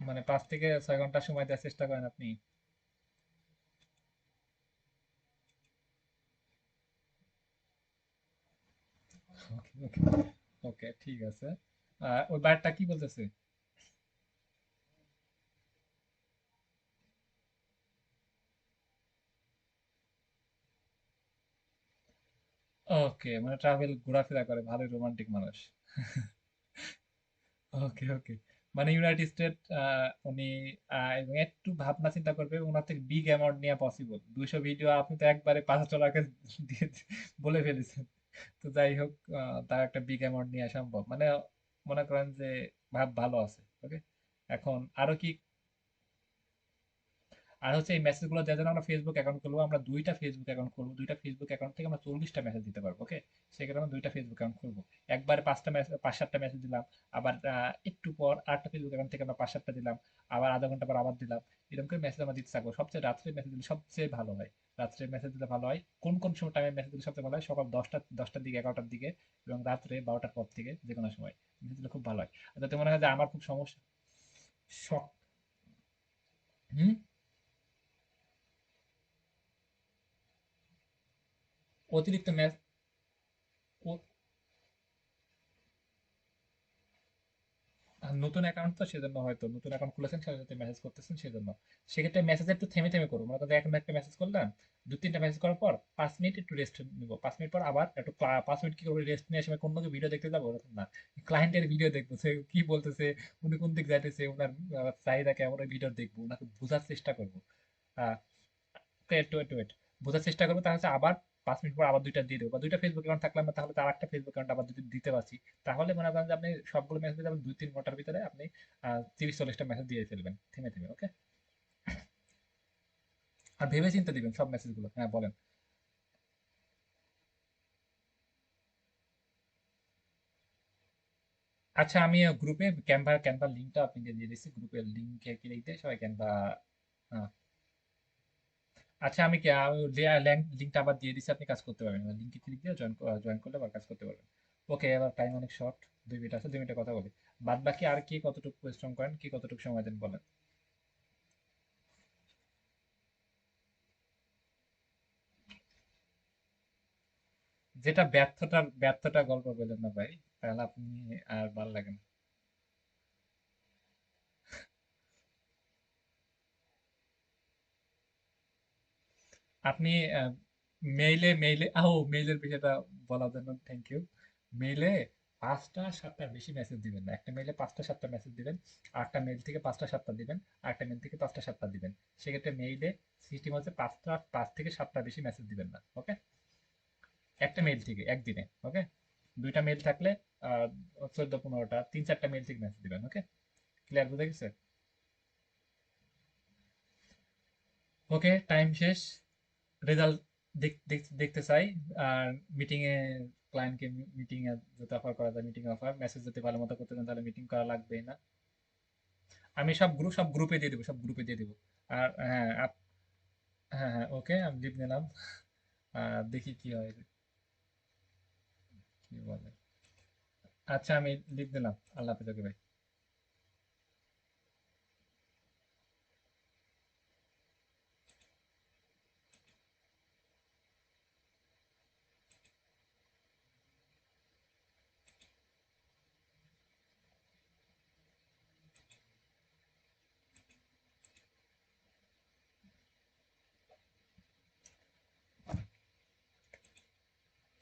মানে 5 থেকে 6 ঘন্টা সময় দেওয়ার চেষ্টা করেন আপনি? ওকে, ওকে, ওকে, ঠিক আছে। ওই বারটা কি বলতেছে? ওকে, মানে ট্রাভেল, ঘোরাফেরা করে, ভালোই রোমান্টিক মানুষ। ওকে, ওকে। মানে ইউনাইটেড স্টেট, উনি এবং একটু ভাবনা চিন্তা করবে, ওনার থেকে বিগ অ্যামাউন্ট নেওয়া পসিবল। 200 ভিডিও আপনি তো একবারে $500 দিয়ে বলে ফেলেছেন। তো যাই হোক, তার একটা বিগ অ্যামাউন্ট নেওয়া সম্ভব, মানে মনে করেন যে ভাব ভালো আছে। ওকে। এখন আরো কি, আর হচ্ছে এই মেসেজগুলো দেওয়ার জন্য আমরা ফেসবুক অ্যাকাউন্ট খুলবো, আমরা দুইটা ফেসবুক অ্যাকাউন্ট খুলবো, দুইটা ফেসবুক অ্যাকাউন্ট থেকে আমরা 40টা মেসেজ দিতে পারবো। ওকে, সেক্ষেত্রে আমরা দুইটা ফেসবুক অ্যাকাউন্ট খুলবো, একবারে 5টা মেসেজ, 5-7টা মেসেজ দিলাম, আবার একটু পর আরেকটা ফেসবুক অ্যাকাউন্ট থেকে আমরা 5-7টা দিলাম, আবার আধা ঘন্টা পর আবার দিলাম। এরকম করে মেসেজ আমরা দিতে থাকবো। সবচেয়ে রাত্রে মেসেজ দিলে সবচেয়ে ভালো হয়, রাত্রে মেসেজ দিলে ভালো হয়। কোন কোন সময় টাইমে মেসেজ দিলে সবচেয়ে ভালো হয়? সকাল 10টার দিকে, 11টার দিকে, এবং রাত্রে 12টার পর থেকে যে কোনো সময় মেসেজ দিলে খুব ভালো হয়। আর যাতে মনে হয় যে আমার খুব সমস্যা শখ। হুম। অতিরিক্ত মেসেজ, নতুন অ্যাকাউন্ট তো সেজন্য, হয়তো নতুন অ্যাকাউন্ট খুলেছেন সাথে সাথে মেসেজ করতেছেন সেজন্য। সেক্ষেত্রে মেসেজ একটু থেমে থেমে করুন, মনে করেন এখন একটা মেসেজ করলাম, 2-3টা মেসেজ করার পর 5 মিনিট একটু রেস্ট নিবো, 5 মিনিট পর আবার একটু 5 মিনিট কি করবো, রেস্ট নিয়ে সময় কোনো ভিডিও দেখতে যাবো ওরকম না, ক্লায়েন্টের ভিডিও দেখবো, সে কি বলতেছে, উনি কোন দিক যাইতেছে, ওনার চাহিদা কেমন, ওই ভিডিও দেখবো, ওনাকে বোঝার চেষ্টা করবো। আহ ওয়েট বোঝার চেষ্টা করবো, তাহলে হচ্ছে আবার 5 মিনিট পর আবার দুইটা দিয়ে দেবো, বা দুইটা ফেসবুক অ্যাকাউন্ট থাকলে আমরা তাহলে তার একটা ফেসবুক অ্যাকাউন্ট আবার যদি দিতে পারছি, তাহলে মনে করেন যে আপনি সবগুলো মেসেজ দিতে 2-3 ঘন্টার ভিতরে আপনি 30-40টা মেসেজ দিয়ে ফেলবেন থেমে থেমে। ওকে, আর ভেবে চিন্তে দিবেন সব মেসেজগুলো। হ্যাঁ বলেন। আচ্ছা, আমি গ্রুপে ক্যানভার লিঙ্কটা আপনাকে দিয়ে দিচ্ছি, গ্রুপের লিঙ্কে ক্লিক দিয়ে সবাই ক্যানভা। আচ্ছা, আমি কি লিঙ্কটা আবার দিয়ে দিচ্ছি, আপনি কাজ করতে পারবেন, লিঙ্কে ক্লিক দিয়ে জয়েন করলে আবার কাজ করতে পারবেন। ওকে, এবার টাইম অনেক শর্ট, 2 মিনিট আছে, 2 মিনিটে কথা বলি। বাদ বাকি আর কি কতটুকু পরিশ্রম করেন, কি কতটুকু সময় দেন বলেন। যেটা ব্যর্থটা গল্প বলেন না ভাই, তাহলে আপনি আর ভালো লাগে না। আপনি মেইলের বিষয়টা বলার জন্য থ্যাংক ইউ। মেইলে 5টা 7টার বেশি মেসেজ দিবেন না, একটা মেইলে 5টা 7টা মেসেজ দিবেন, আরেকটা মেইল থেকে 5টা 7টা দিবেন, আরেকটা মেইল থেকে 5টা 7টা দিবেন। সেক্ষেত্রে মেইলে সিস্টেম হচ্ছে 5 থেকে 7টার বেশি মেসেজ দিবেন না। ওকে, একটা মেইল থেকে একদিনে। ওকে, দুইটা মেইল থাকলে 14-15টা, 3-4টা মেইল থেকে মেসেজ দিবেন। ওকে, ক্লিয়ার, বুঝে গেছে? ওকে, টাইম শেষ, রেজাল্ট দেখতে চাই। আর মিটিং এ, ক্লায়েন্টকে মিটিং এ যদি অফার করা যায়, মিটিং অফার মেসেজ যদি ভালো মতো করতে চান তাহলে মিটিং করা লাগবে না। আমি সব গ্রুপে দিয়ে দেবো, সব গ্রুপে দিয়ে দেবো। আর হ্যাঁ হ্যাঁ হ্যাঁ, ওকে, আমি লিভ নিলাম। দেখি কি হয়, কি বলে। আচ্ছা, আমি লিভ দিলাম, আল্লাহ হাফেজ, ওকে ভাই।